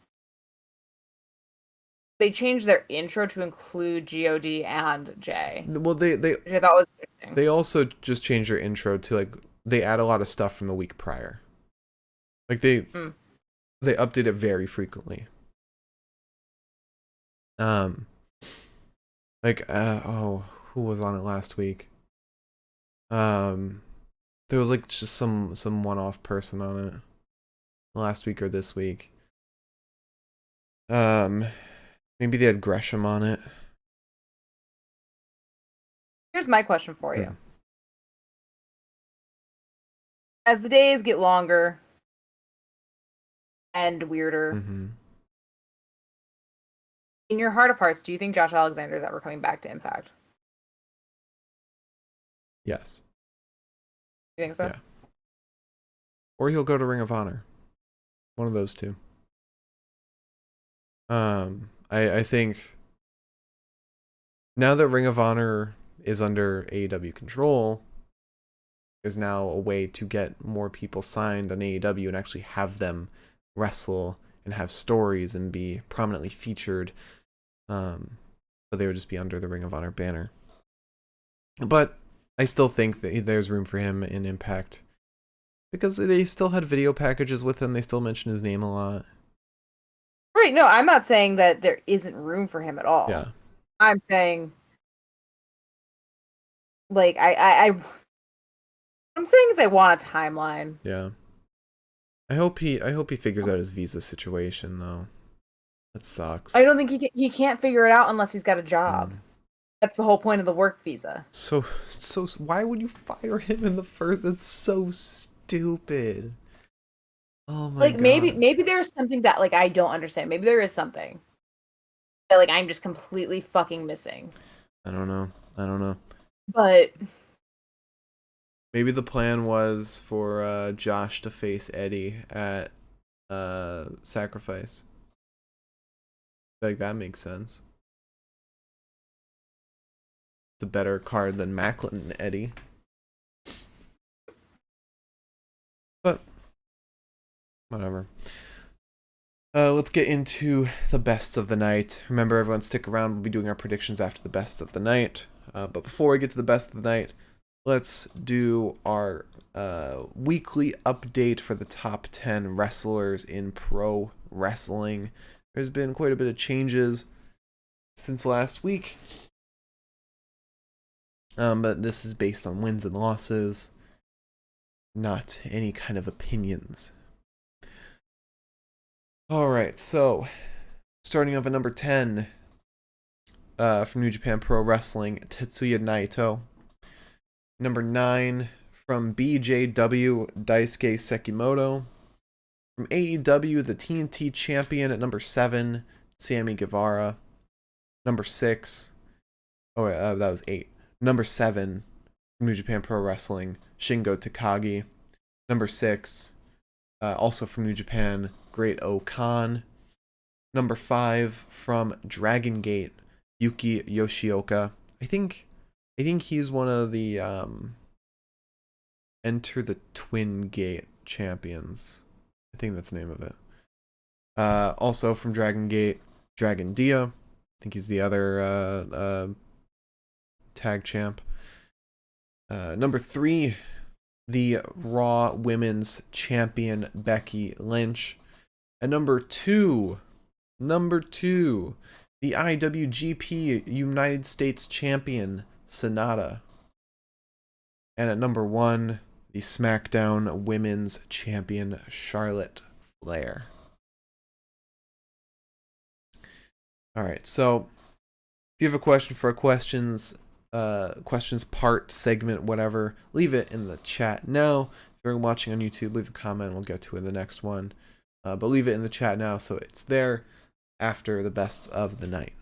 [SPEAKER 1] they changed their intro to include God and Jay,
[SPEAKER 2] Well, they
[SPEAKER 1] which I thought was interesting.
[SPEAKER 2] they also just changed their intro to like they add a lot of stuff from the week prior. Like
[SPEAKER 1] Mm.
[SPEAKER 2] they update it very frequently. Um, like who was on it last week? There was like just some one-off person on it last week or this week. Maybe they had Gresham on it.
[SPEAKER 1] Here's my question for you.
[SPEAKER 2] Hmm.
[SPEAKER 1] As the days get longer and weirder,
[SPEAKER 2] Mm-hmm.
[SPEAKER 1] in your heart of hearts, do you think Josh Alexander is ever coming back to Impact?
[SPEAKER 2] Yes.
[SPEAKER 1] You think so?
[SPEAKER 2] Yeah. Or he'll go to Ring of Honor. One of those two. I think now that Ring of Honor is under AEW control, there's now a way to get more people signed on AEW and actually have them wrestle and have stories and be prominently featured. But they would just be under the Ring of Honor banner. But I still think that there's room for him in Impact because they still had video packages with him. They still mention his name a lot.
[SPEAKER 1] Right. No, I'm not saying that there isn't room for him at all.
[SPEAKER 2] Yeah.
[SPEAKER 1] I'm saying, like, I'm saying is I want a timeline.
[SPEAKER 2] Yeah. I hope he figures out his visa situation though. That sucks.
[SPEAKER 1] I don't think he can't figure it out unless he's got a job.
[SPEAKER 2] Mm.
[SPEAKER 1] That's the whole point of the work visa.
[SPEAKER 2] So why would you fire him in the first? That's so stupid. Oh my
[SPEAKER 1] Like
[SPEAKER 2] god.
[SPEAKER 1] maybe there's something that like I don't understand. Maybe there is something that like I'm just completely fucking missing.
[SPEAKER 2] I don't know.
[SPEAKER 1] But
[SPEAKER 2] Maybe the plan was for Josh to face Eddie at Sacrifice. Like that makes sense. It's a better card than Macklin and Eddie. But whatever. Let's get into the best of the night. Remember, everyone, stick around. We'll be doing our predictions after the best of the night. But before we get to the best of the night, let's do our weekly update for the top 10 wrestlers in pro wrestling. There's been quite a bit of changes since last week. But this is based on wins and losses, not any kind of opinions. Alright, so starting off at number 10 from New Japan Pro Wrestling, Tetsuya Naito. Number 9 from BJW, Daisuke Sekimoto. From AEW, the TNT champion at number 7, Sammy Guevara. Number 6, that was 8. Number 7 from New Japan Pro Wrestling, Shingo Takagi. Number 6, also from New Japan, Great O-Khan. Number 5 from Dragon Gate, Yuki Yoshioka. I think he's one of the Enter the Twin Gate champions. I think that's the name of it. Also from Dragon Gate, Dragon Dia. I think he's the other tag champ. Number 3, the Raw Women's Champion, Becky Lynch. And number 2, the IWGP United States Champion, Sonata. And at number 1, the SmackDown Women's Champion, Charlotte Flair. Alright, so if you have a question for our questions part, segment, whatever, leave it in the chat now. If you're watching on YouTube, leave a comment. We'll get to it in the next one. But leave it in the chat now so it's there after the best of the night.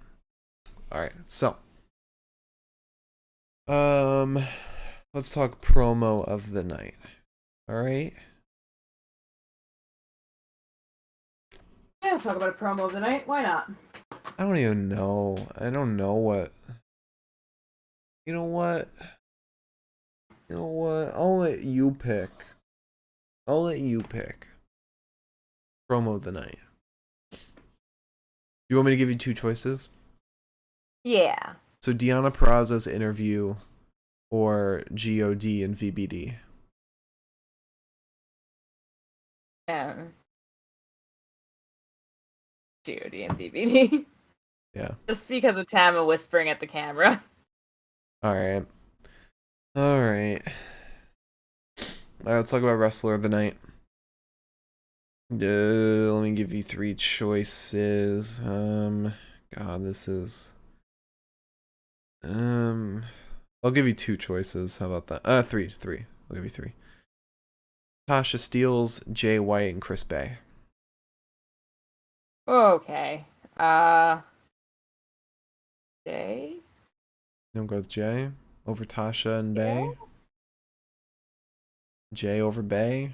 [SPEAKER 2] Alright, so let's talk promo of the night. Alright.
[SPEAKER 1] yeah, let's talk about a promo of the night. Why not?
[SPEAKER 2] I don't even know. I don't know what. You know what? I'll let you pick. Promo of the night. You want me to give you two choices?
[SPEAKER 1] Yeah.
[SPEAKER 2] So Deanna Peraza's interview or God and VBD.
[SPEAKER 1] GOD and DVD.
[SPEAKER 2] Yeah.
[SPEAKER 1] Just because of Tama whispering at the camera.
[SPEAKER 2] All right. All right. All right. Let's talk about wrestler of the night. Let me give you three choices. God, this is. I'll give you two choices. How about that? Three. I'll give you three. Tasha Steeles, Jay White, and Chris Bay.
[SPEAKER 1] Okay. Jay?
[SPEAKER 2] You go with Jay over Tasha and Bay.
[SPEAKER 1] Yeah.
[SPEAKER 2] Jay over Bay.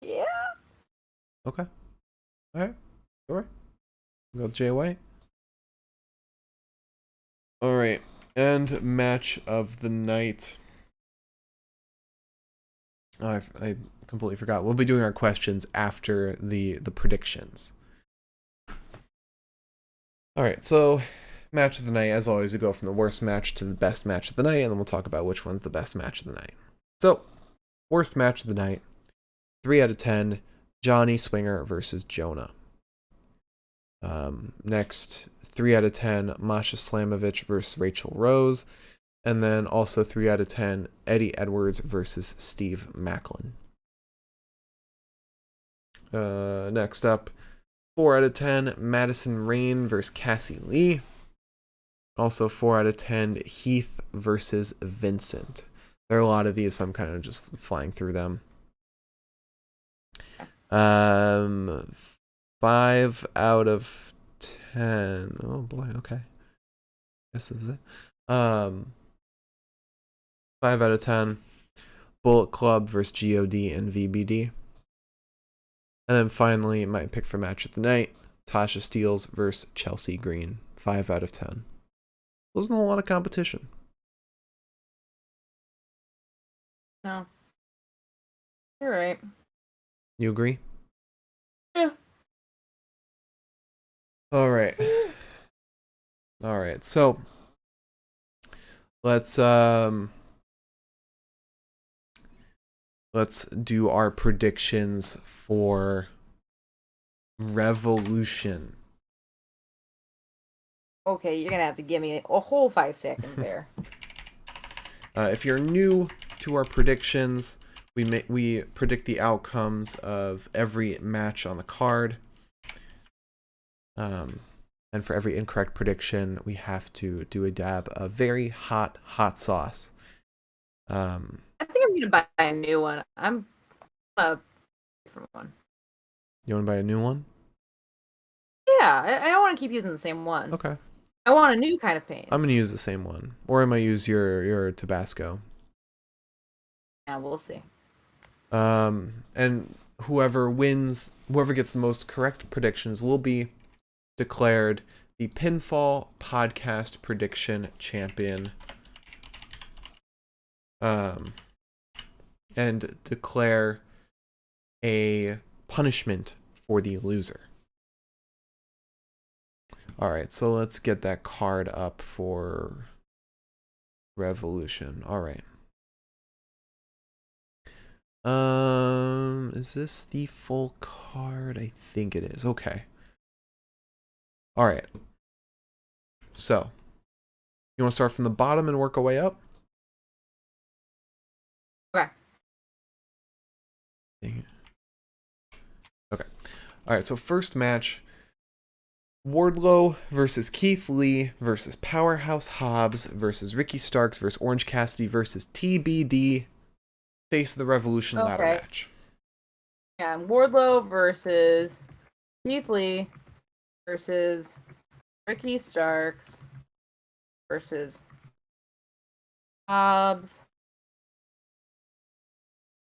[SPEAKER 1] Yeah.
[SPEAKER 2] Okay. All right. Sure. Go with Jay White. All right. And match of the night. Oh, I completely forgot. We'll be doing our questions after the predictions. All right. So, match of the night, as always, we go from the worst match to the best match of the night, and then we'll talk about which one's the best match of the night. So, worst match of the night, 3 out of 10, Johnny Swinger versus Jonah. Next, 3 out of 10, Masha Slamovich versus Rachel Rose. And then also 3 out of 10, Eddie Edwards versus Steve Macklin. Next up, 4 out of 10, Madison Rayne versus Cassie Lee. Also 4 out of 10, Heath versus Vincent. There are a lot of these, so I'm kind of just flying through them. 5 out of 10. Oh boy, okay. Guess this is it. 5 out of 10, Bullet Club versus God and VBD. And then finally, my pick for match of the night, Tasha Steeles versus Chelsea Green. 5 out of 10. Wasn't a lot of competition.
[SPEAKER 1] No. You're right.
[SPEAKER 2] You agree?
[SPEAKER 1] Yeah.
[SPEAKER 2] All right. All right. So let's do our predictions for Revolution.
[SPEAKER 1] Okay, you're gonna have to give me a whole 5 seconds there.
[SPEAKER 2] If you're new to our predictions, we predict the outcomes of every match on the card. And for every incorrect prediction, we have to do a dab of very hot sauce.
[SPEAKER 1] I think I'm gonna buy a new one. I'm gonna different one.
[SPEAKER 2] You want to buy a new one?
[SPEAKER 1] Yeah, I don't want to keep using the same one.
[SPEAKER 2] Okay.
[SPEAKER 1] I want a new kind of paint.
[SPEAKER 2] I'm gonna use the same one, or I might use your Tabasco.
[SPEAKER 1] Yeah, we'll see.
[SPEAKER 2] And whoever gets the most correct predictions will be declared the Pinfall Podcast Prediction Champion. And declare a punishment for the loser. All right, so let's get that card up for Revolution. All right. Is this the full card? I think it is. Okay. All right. So, you want to start from the bottom and work our way up?
[SPEAKER 1] Okay.
[SPEAKER 2] Okay. All right, so first match, Wardlow versus Keith Lee versus Powerhouse Hobbs versus Ricky Starks versus Orange Cassidy versus TBD Face of the Revolution ladder match.
[SPEAKER 1] Yeah, Wardlow versus Keith Lee versus Ricky Starks versus Hobbs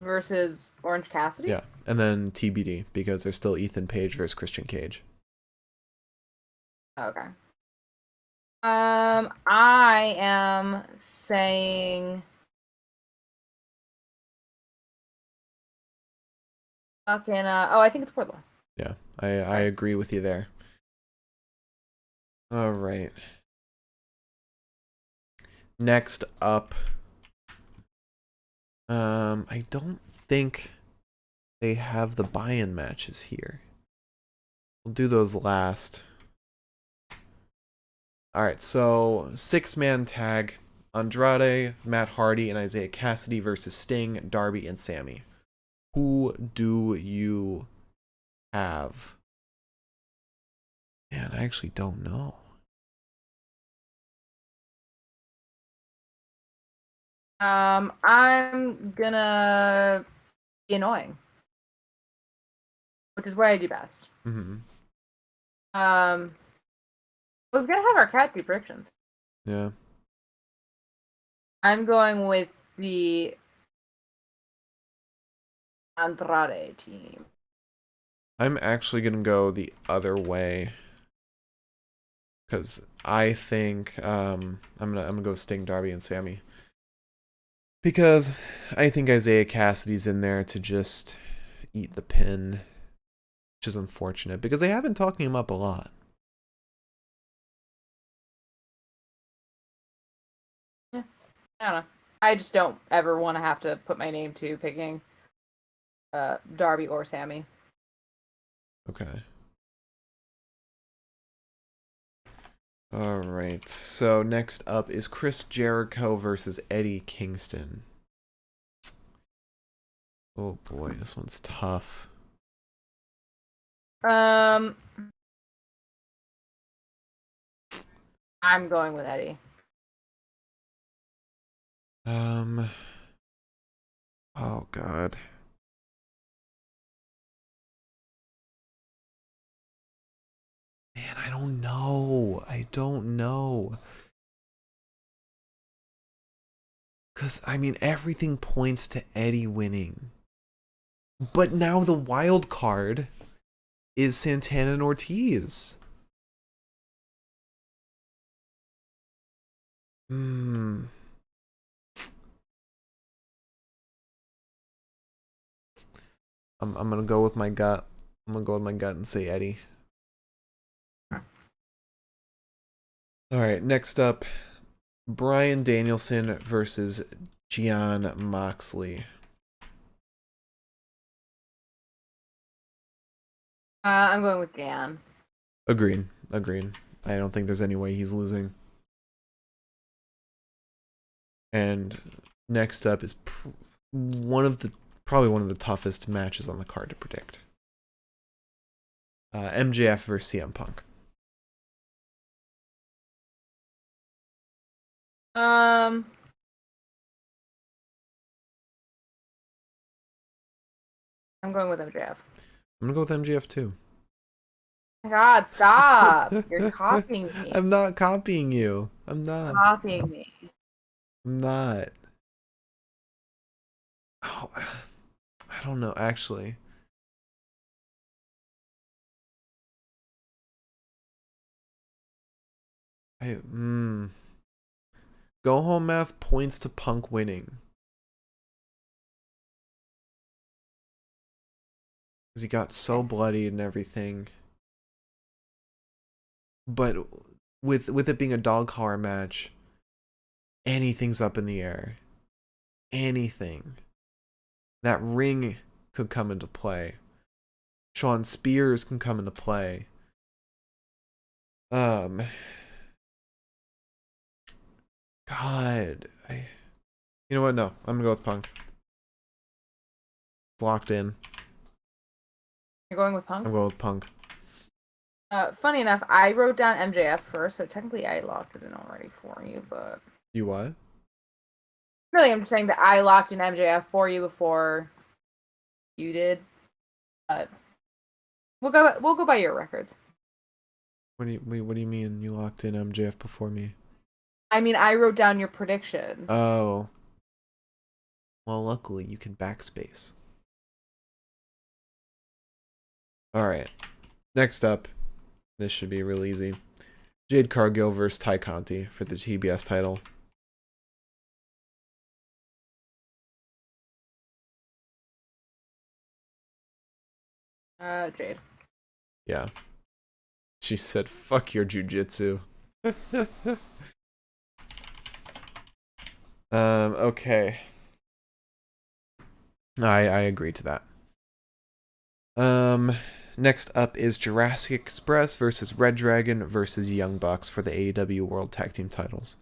[SPEAKER 1] versus Orange Cassidy.
[SPEAKER 2] Yeah, and then TBD because there's still Ethan Page versus Christian Cage.
[SPEAKER 1] Okay. I am saying fucking I think it's Wardlow.
[SPEAKER 2] Yeah, I agree with you there. All right. Next up, I don't think they have the buy-in matches here. We'll do those last. All right, so 6-man tag: Andrade, Matt Hardy, and Isaiah Cassidy versus Sting, Darby, and Sammy. Who do you have? Man, I actually don't know.
[SPEAKER 1] I'm gonna be annoying, which is what I do best.
[SPEAKER 2] Mm-hmm.
[SPEAKER 1] We've got to have our cat do predictions.
[SPEAKER 2] Yeah.
[SPEAKER 1] I'm going with the Andrade team.
[SPEAKER 2] I'm actually gonna go the other way because I think I'm gonna go Sting, Darby, and Sammy because I think Isaiah Cassidy's in there to just eat the pin, which is unfortunate because they have been talking him up a lot.
[SPEAKER 1] Yeah, I don't know. I just don't ever want to have to put my name to picking Darby or Sammy.
[SPEAKER 2] Okay. All right. So next up is Chris Jericho versus Eddie Kingston. Oh boy, this one's tough.
[SPEAKER 1] I'm going with Eddie.
[SPEAKER 2] Oh god. Man, I don't know. I don't know. Because, I mean, everything points to Eddie winning. But now the wild card is Santana and Ortiz. Hmm. I'm gonna go with my gut. I'm gonna go with my gut and say Eddie. Alright, next up, Bryan Danielson versus Jon Moxley.
[SPEAKER 1] I'm going with Dan.
[SPEAKER 2] Agreed. Agreed. I don't think there's any way he's losing. And next up is probably one of the toughest matches on the card to predict. MJF versus CM Punk.
[SPEAKER 1] Um, I'm going with MJF.
[SPEAKER 2] I'm gonna go with MJF too.
[SPEAKER 1] God, stop! You're copying me.
[SPEAKER 2] I'm not copying you. I'm not.
[SPEAKER 1] Copying me.
[SPEAKER 2] I'm not. Oh, I don't know actually. I Go home math points to Punk winning. Because he got so bloody and everything. But with it being a dog collar match, anything's up in the air. Anything. That ring could come into play. Shawn Spears can come into play. God, you know what? No, I'm gonna go with Punk. It's locked in.
[SPEAKER 1] You're going with Punk?
[SPEAKER 2] I'm going with Punk.
[SPEAKER 1] Funny enough, I wrote down MJF first, so technically I locked it in already for you, but
[SPEAKER 2] You what?
[SPEAKER 1] really I'm just saying that I locked in MJF for you before you did. But we'll go by your records.
[SPEAKER 2] What do you mean you locked in MJF before me?
[SPEAKER 1] I mean, I wrote down your prediction.
[SPEAKER 2] Oh. Well, luckily you can backspace. Alright. Next up. This should be real easy. Jade Cargill versus Ty Conti for the TBS title.
[SPEAKER 1] Jade.
[SPEAKER 2] Yeah. She said, "Fuck your jujitsu." Okay. I agree to that. Next up is Jurassic Express versus Red Dragon versus Young Bucks for the AEW World Tag Team titles.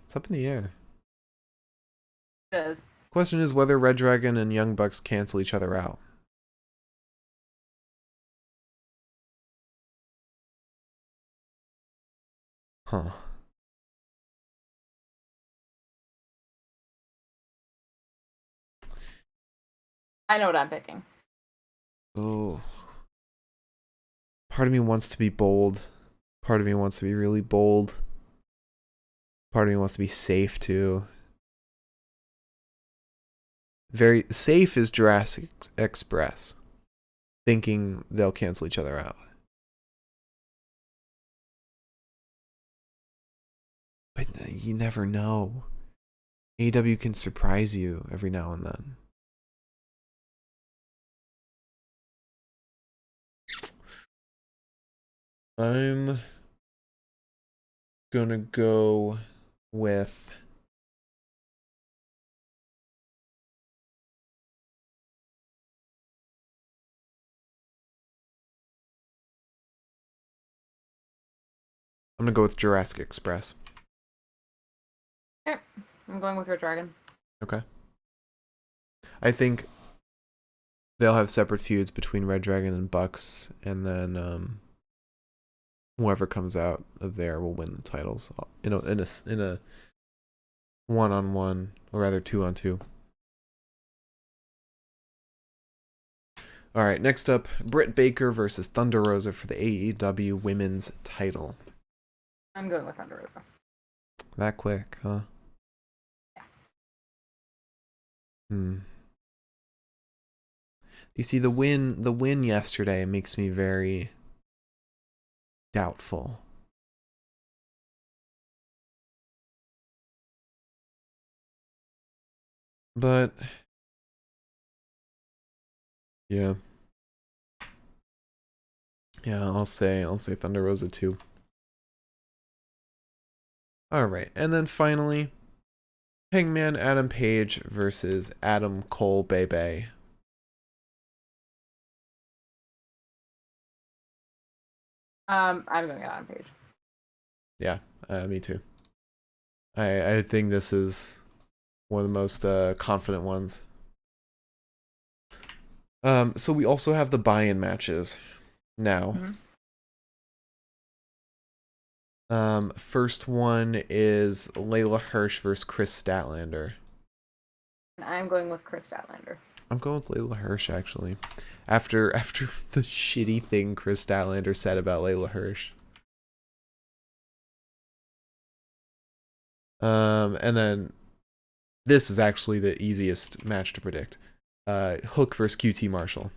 [SPEAKER 2] It's up in the air.
[SPEAKER 1] It is.
[SPEAKER 2] Question is whether Red Dragon and Young Bucks cancel each other out. Huh.
[SPEAKER 1] I know what I'm picking.
[SPEAKER 2] Oh. Part of me wants to be bold. Part of me wants to be really bold. Part of me wants to be safe too. Very safe is Jurassic Express, thinking they'll cancel each other out. But you never know. AEW can surprise you every now and then. I'm gonna go with Jurassic Express.
[SPEAKER 1] Okay. I'm going with Red Dragon.
[SPEAKER 2] Okay. I think they'll have separate feuds between Red Dragon and Bucks, and then whoever comes out of there will win the titles in a 1-on-1, or rather 2-on-2. All right, next up, Britt Baker versus Thunder Rosa for the AEW Women's title.
[SPEAKER 1] I'm going with Thunder Rosa.
[SPEAKER 2] That quick, huh? Yeah. You see, the win yesterday makes me very doubtful. But yeah. Yeah, I'll say Thunder Rosa too. Alright, and then finally, Hangman Adam Page versus Adam Cole Bebe.
[SPEAKER 1] I'm going to Adam Page.
[SPEAKER 2] Yeah, me too. I think this is one of the most confident ones. So we also have the buy-in matches now. First one is Layla Hirsch versus Chris Statlander.
[SPEAKER 1] I'm going with Chris Statlander.
[SPEAKER 2] I'm going with Layla Hirsch actually. After the shitty thing Chris Statlander said about Layla Hirsch. And then this is actually the easiest match to predict. Hook versus QT Marshall.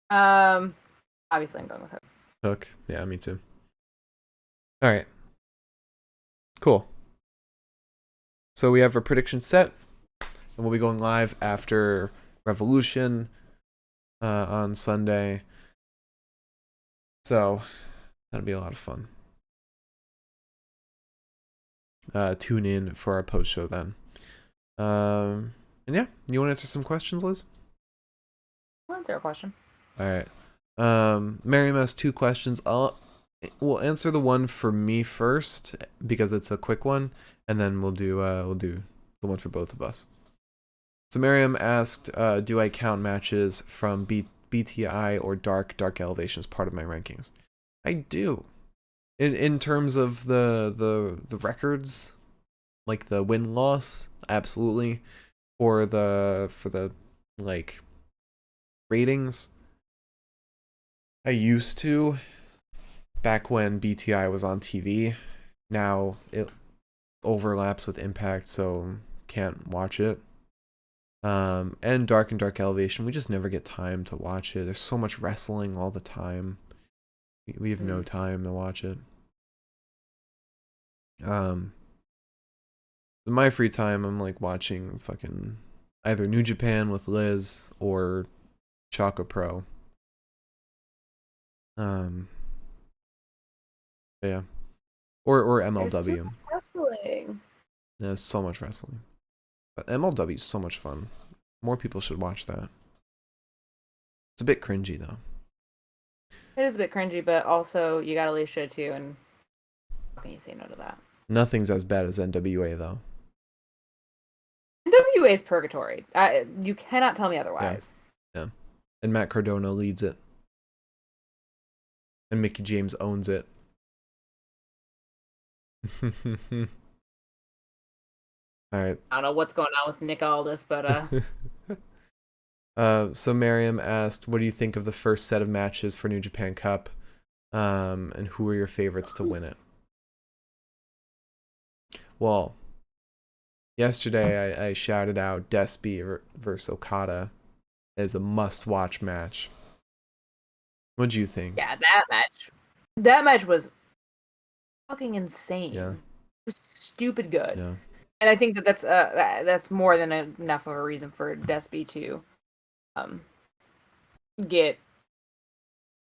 [SPEAKER 1] Obviously I'm going with Hook.
[SPEAKER 2] Hook. Yeah, me too. All right. Cool. So we have our prediction set, and we'll be going live after Revolution on Sunday. So that'll be a lot of fun. Tune in for our post show then. And yeah, you want to answer some questions, Liz?
[SPEAKER 1] I'll answer a question.
[SPEAKER 2] All right. Miriam has 2 questions. We'll answer the one for me first because it's a quick one, and then we'll do the one for both of us. So Miriam asked, "Do I count matches from BTI or Dark Elevation as part of my rankings?" I do. In terms of the records, like the win-loss, absolutely. For the like ratings, I used to back when BTI was on TV. Now it overlaps with Impact, so can't watch it. And Dark Elevation, we just never get time to watch it. There's so much wrestling all the time. We have no time to watch it. In my free time, I'm like watching fucking either New Japan with Liz or Chaka Pro. Yeah, or
[SPEAKER 1] There's too
[SPEAKER 2] MLW.
[SPEAKER 1] much wrestling.
[SPEAKER 2] There's so much wrestling, but MLW is so much fun. More people should watch that. It's a bit cringy though.
[SPEAKER 1] It is a bit cringy, but also you got Alicia too, and how can you say no to that?
[SPEAKER 2] Nothing's as bad as NWA though.
[SPEAKER 1] NWA is purgatory. You cannot tell me otherwise.
[SPEAKER 2] Yeah, and Matt Cardona leads it, and Mickey James owns it. All right.
[SPEAKER 1] I don't know what's going on with Nick Aldis, but
[SPEAKER 2] So Miriam asked, "What do you think of the first set of matches for New Japan Cup? And who are your favorites to win it?" Well, yesterday I shouted out Despy versus Okada as a must-watch match. What do you think?
[SPEAKER 1] yeah, that match was fucking insane.
[SPEAKER 2] Yeah.
[SPEAKER 1] It was stupid good.
[SPEAKER 2] Yeah.
[SPEAKER 1] And I think that's more than enough of a reason for Despy to get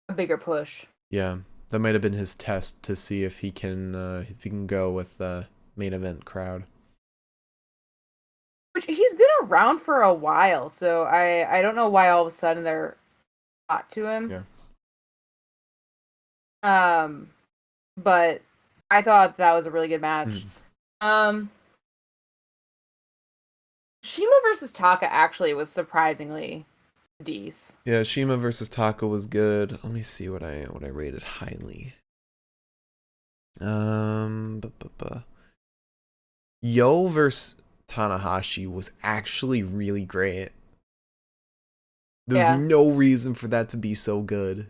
[SPEAKER 1] a bigger push.
[SPEAKER 2] Yeah. That might have been his test to see if he can go with the main event crowd.
[SPEAKER 1] Which he's been around for a while, so I don't know why all of a sudden they're hot to him.
[SPEAKER 2] Yeah.
[SPEAKER 1] But I thought that was a really good match. Shima versus Taka actually was surprisingly decent.
[SPEAKER 2] Yeah, Shima versus Taka was good. Let me see what I rated highly. Yo versus Tanahashi was actually really great. There's no reason for that to be so good.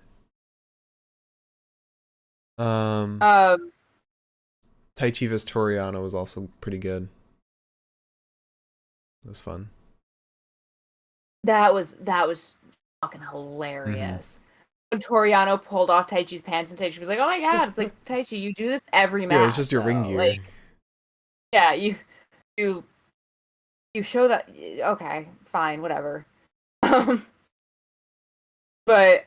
[SPEAKER 2] Taichi vs Toriano was also pretty good. It was fun.
[SPEAKER 1] That was fucking hilarious. When Toriano pulled off Taichi's pants and Taichi was like, "Oh my god!" It's like, Taichi, you do this every match.
[SPEAKER 2] Yeah, it's just your ring gear.
[SPEAKER 1] Like, yeah, you show that. Okay, fine, whatever. But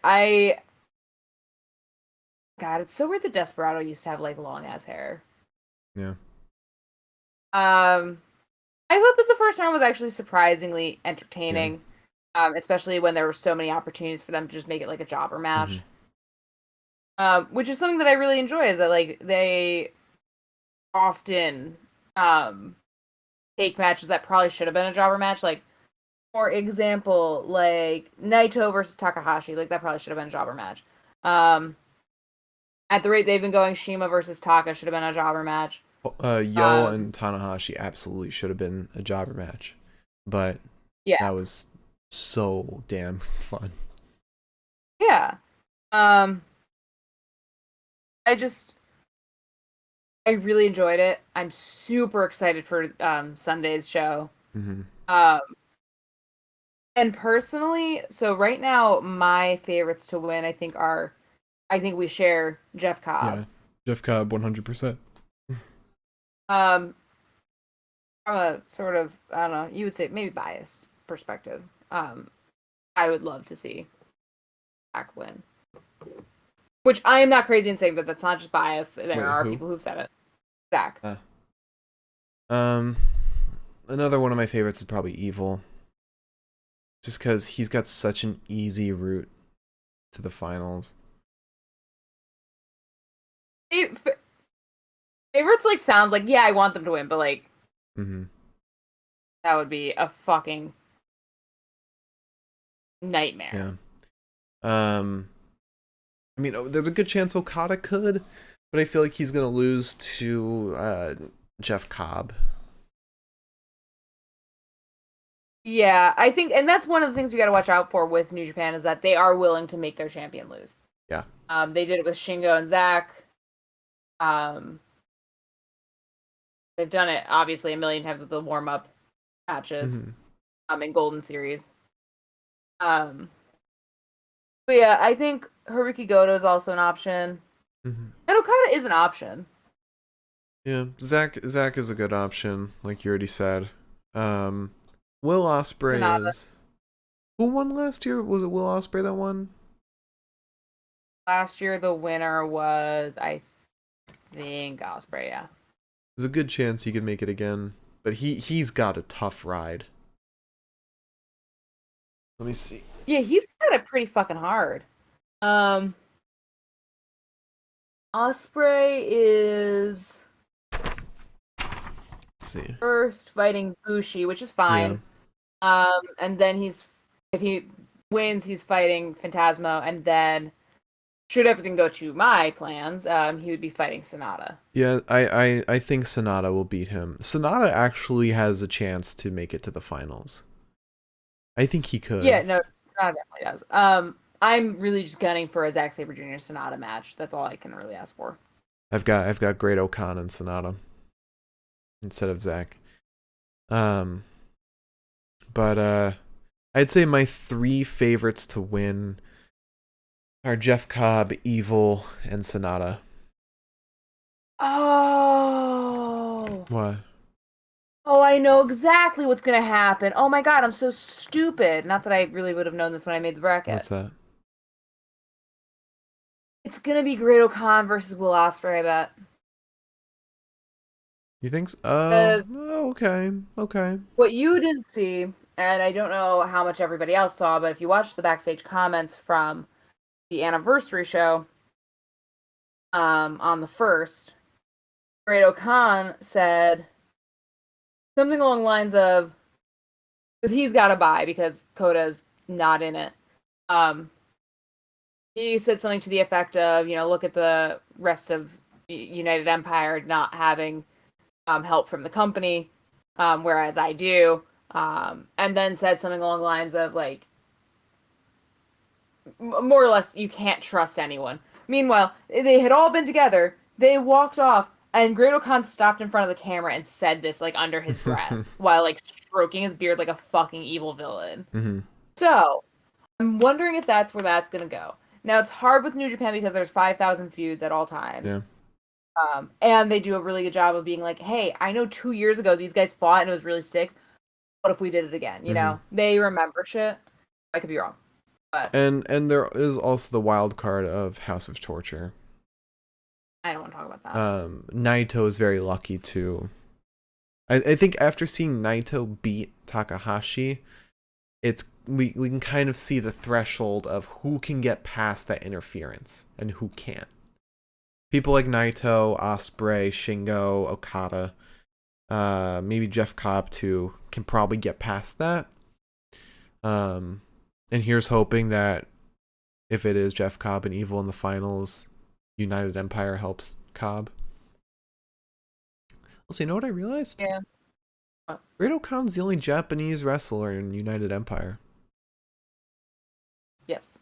[SPEAKER 1] God, it's so weird that Desperado used to have like long ass hair.
[SPEAKER 2] Yeah.
[SPEAKER 1] I thought that the first round was actually surprisingly entertaining, especially when there were so many opportunities for them to just make it like a jobber match. Which is something that I really enjoy, is that like they often take matches that probably should have been a jobber match. Like, for example, like Naito versus Takahashi, like that probably should have been a jobber match. At the rate they've been going, Shima versus Taka should have been a jobber match.
[SPEAKER 2] Yo and Tanahashi absolutely should have been a jobber match, but that was so damn fun.
[SPEAKER 1] Yeah. I really enjoyed it. I'm super excited for Sunday's show. And personally, so right now my favorites to win, I think we share Jeff Cobb.
[SPEAKER 2] Yeah, Jeff Cobb 100%.
[SPEAKER 1] From a sort of, I don't know, you would say maybe biased perspective, I would love to see Zach win. Which I am not crazy in saying that that's not just bias. There are people who've said it. Zach.
[SPEAKER 2] Another one of my favorites is probably Evil. Just because he's got such an easy route to the finals.
[SPEAKER 1] Favorites like sounds like, yeah, I want them to win, but like that would be a fucking nightmare.
[SPEAKER 2] Yeah. I mean, there's a good chance Okada could, but I feel like he's gonna lose to Jeff Cobb.
[SPEAKER 1] Yeah, I think, and that's one of the things we got to watch out for with New Japan, is that they are willing to make their champion lose.
[SPEAKER 2] Yeah.
[SPEAKER 1] They did it with Shingo and Zach. They've done it obviously a million times with the warm-up matches in Golden Series. But yeah, I think Haruki Goto is also an option. And Okada is an option.
[SPEAKER 2] Yeah, Zach is a good option, like you already said. Will Ospreay
[SPEAKER 1] Sonata.
[SPEAKER 2] is. Who won last year? Was it Will Ospreay that won?
[SPEAKER 1] Last year, the winner was, I think, Osprey. Yeah.
[SPEAKER 2] There's a good chance he could make it again, but he's got a tough ride. Let me see.
[SPEAKER 1] Yeah, he's got it pretty fucking hard. Osprey is
[SPEAKER 2] Let's see.
[SPEAKER 1] first fighting Bushi, which is
[SPEAKER 2] Yeah.
[SPEAKER 1] fine. And then if he wins, he's fighting Phantasmo, and then should everything go to my plans, he would be fighting Sonata.
[SPEAKER 2] Yeah, I think Sonata will beat him. Sonata actually has a chance to make it to the finals. I think he could.
[SPEAKER 1] Yeah, no, Sonata definitely does. I'm really just gunning for a Zack Sabre Jr. Sonata match. That's all I can really ask for.
[SPEAKER 2] I've got Great Okan and Sonata instead of Zach. But I'd say my 3 favorites to win are Jeff Cobb, Evil, and Sonata.
[SPEAKER 1] Oh.
[SPEAKER 2] What?
[SPEAKER 1] Oh, I know exactly what's gonna happen. Oh my god, I'm so stupid. Not that I really would have known this when I made the bracket.
[SPEAKER 2] What's that?
[SPEAKER 1] It's gonna be Great Okan versus Will Ospreay, I bet.
[SPEAKER 2] You think so? Okay. Okay.
[SPEAKER 1] What you didn't see, and I don't know how much everybody else saw, but if you watched the backstage comments from the anniversary show, on the 1st, Great Okan said something along the lines of, because he's got to buy because Koda's not in it. He said something to the effect of, look at the rest of United Empire not having help from the company, whereas I do. And then said something along the lines of, like, more or less, you can't trust anyone. Meanwhile, they had all been together. They walked off, and Great Okan stopped in front of the camera and said this, like, under his breath, while, like, stroking his beard like a fucking evil villain.
[SPEAKER 2] Mm-hmm.
[SPEAKER 1] So, I'm wondering if that's where that's gonna go. Now, it's hard with New Japan because there's 5,000 feuds at all times.
[SPEAKER 2] Yeah.
[SPEAKER 1] And they do a really good job of being like, hey, I know 2 years ago these guys fought and it was really sick. What if we did it again? You know? They remember shit. I could be wrong. But
[SPEAKER 2] And there is also the wild card of House of Torture.
[SPEAKER 1] I don't want to talk about that.
[SPEAKER 2] Naito is very lucky to. I think after seeing Naito beat Takahashi, we can kind of see the threshold of who can get past that interference and who can't. People like Naito, Ospreay, Shingo, Okada, maybe Jeff Cobb too, can probably get past that. And here's hoping that if it is Jeff Cobb and Evil in the finals, United Empire helps Cobb. Also, you know what I realized?
[SPEAKER 1] Yeah.
[SPEAKER 2] Great Okan's the only Japanese wrestler in United Empire.
[SPEAKER 1] Yes.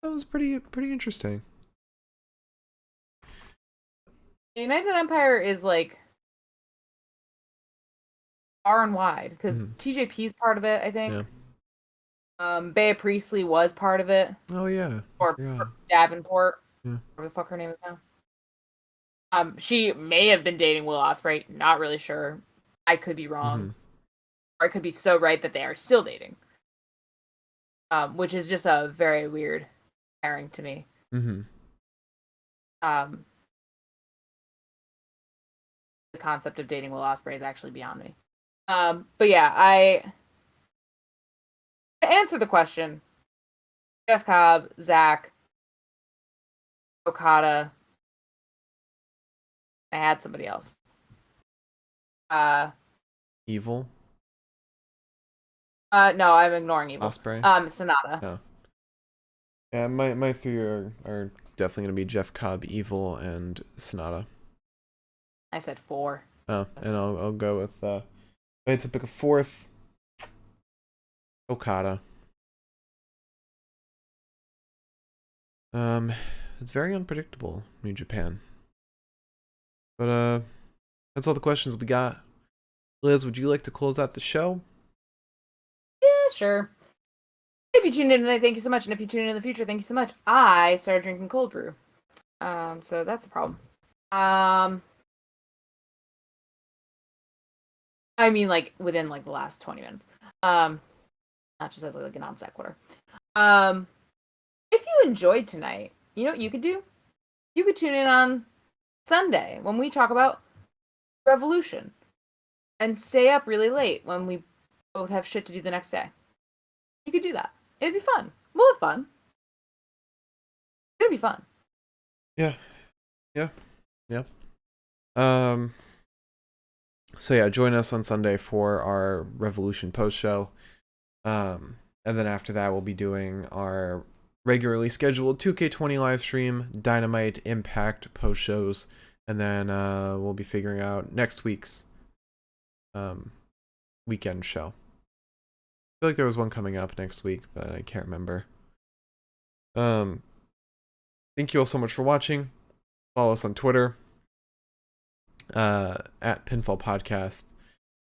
[SPEAKER 2] That was pretty interesting.
[SPEAKER 1] The United Empire is like far and wide because TJP's part of it, I think. Yeah. Bea Priestley was part of it.
[SPEAKER 2] Oh yeah.
[SPEAKER 1] Or Davenport.
[SPEAKER 2] Yeah.
[SPEAKER 1] Whatever the fuck her name is now. She may have been dating Will Ospreay. Not really sure. I could be wrong. Or I could be so right that they are still dating. Which is just a very weird pairing to me. The concept of dating Will Ospreay is actually beyond me. But yeah, to answer the question, Jeff Cobb, Zach, Okada. I had somebody else.
[SPEAKER 2] Evil.
[SPEAKER 1] No, I'm ignoring Evil.
[SPEAKER 2] Ospreay.
[SPEAKER 1] Sonata.
[SPEAKER 2] Oh. Yeah, my 3 are definitely gonna be Jeff Cobb, Evil, and Sonata.
[SPEAKER 1] I said 4.
[SPEAKER 2] Oh, and I'll go with I had to pick a 4th. Okada. It's very unpredictable, New Japan. But that's all the questions we got. Liz, would you like to close out the show?
[SPEAKER 1] Yeah, sure. If you tuned in tonight, thank you so much. And if you tune in the future, thank you so much. I started drinking cold brew. So that's a problem. I mean, like within like the last 20 minutes. Not just as like a non sequitur. If you enjoyed tonight, you know what you could do? You could tune in on Sunday when we talk about Revolution, and stay up really late when we both have shit to do the next day. You could do that. It'd be fun. We'll have fun. It'd be fun.
[SPEAKER 2] Yeah. So yeah, join us on Sunday for our Revolution post show. And then after that, we'll be doing our regularly scheduled 2K20 live stream, Dynamite, Impact post shows, and then we'll be figuring out next week's weekend show. I feel like there was one coming up next week, but I can't remember. Thank you all so much for watching. Follow us on Twitter at Pinfall Podcast,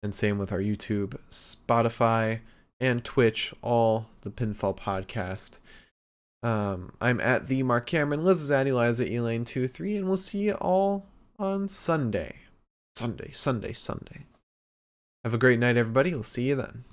[SPEAKER 2] and same with our YouTube, Spotify, and Twitch, all the Pinfall Podcast. I'm at the Mark Cameron. Liz is at Eliza Elaine23, and we'll see you all on Sunday. Sunday. Have a great night, everybody. We'll see you then.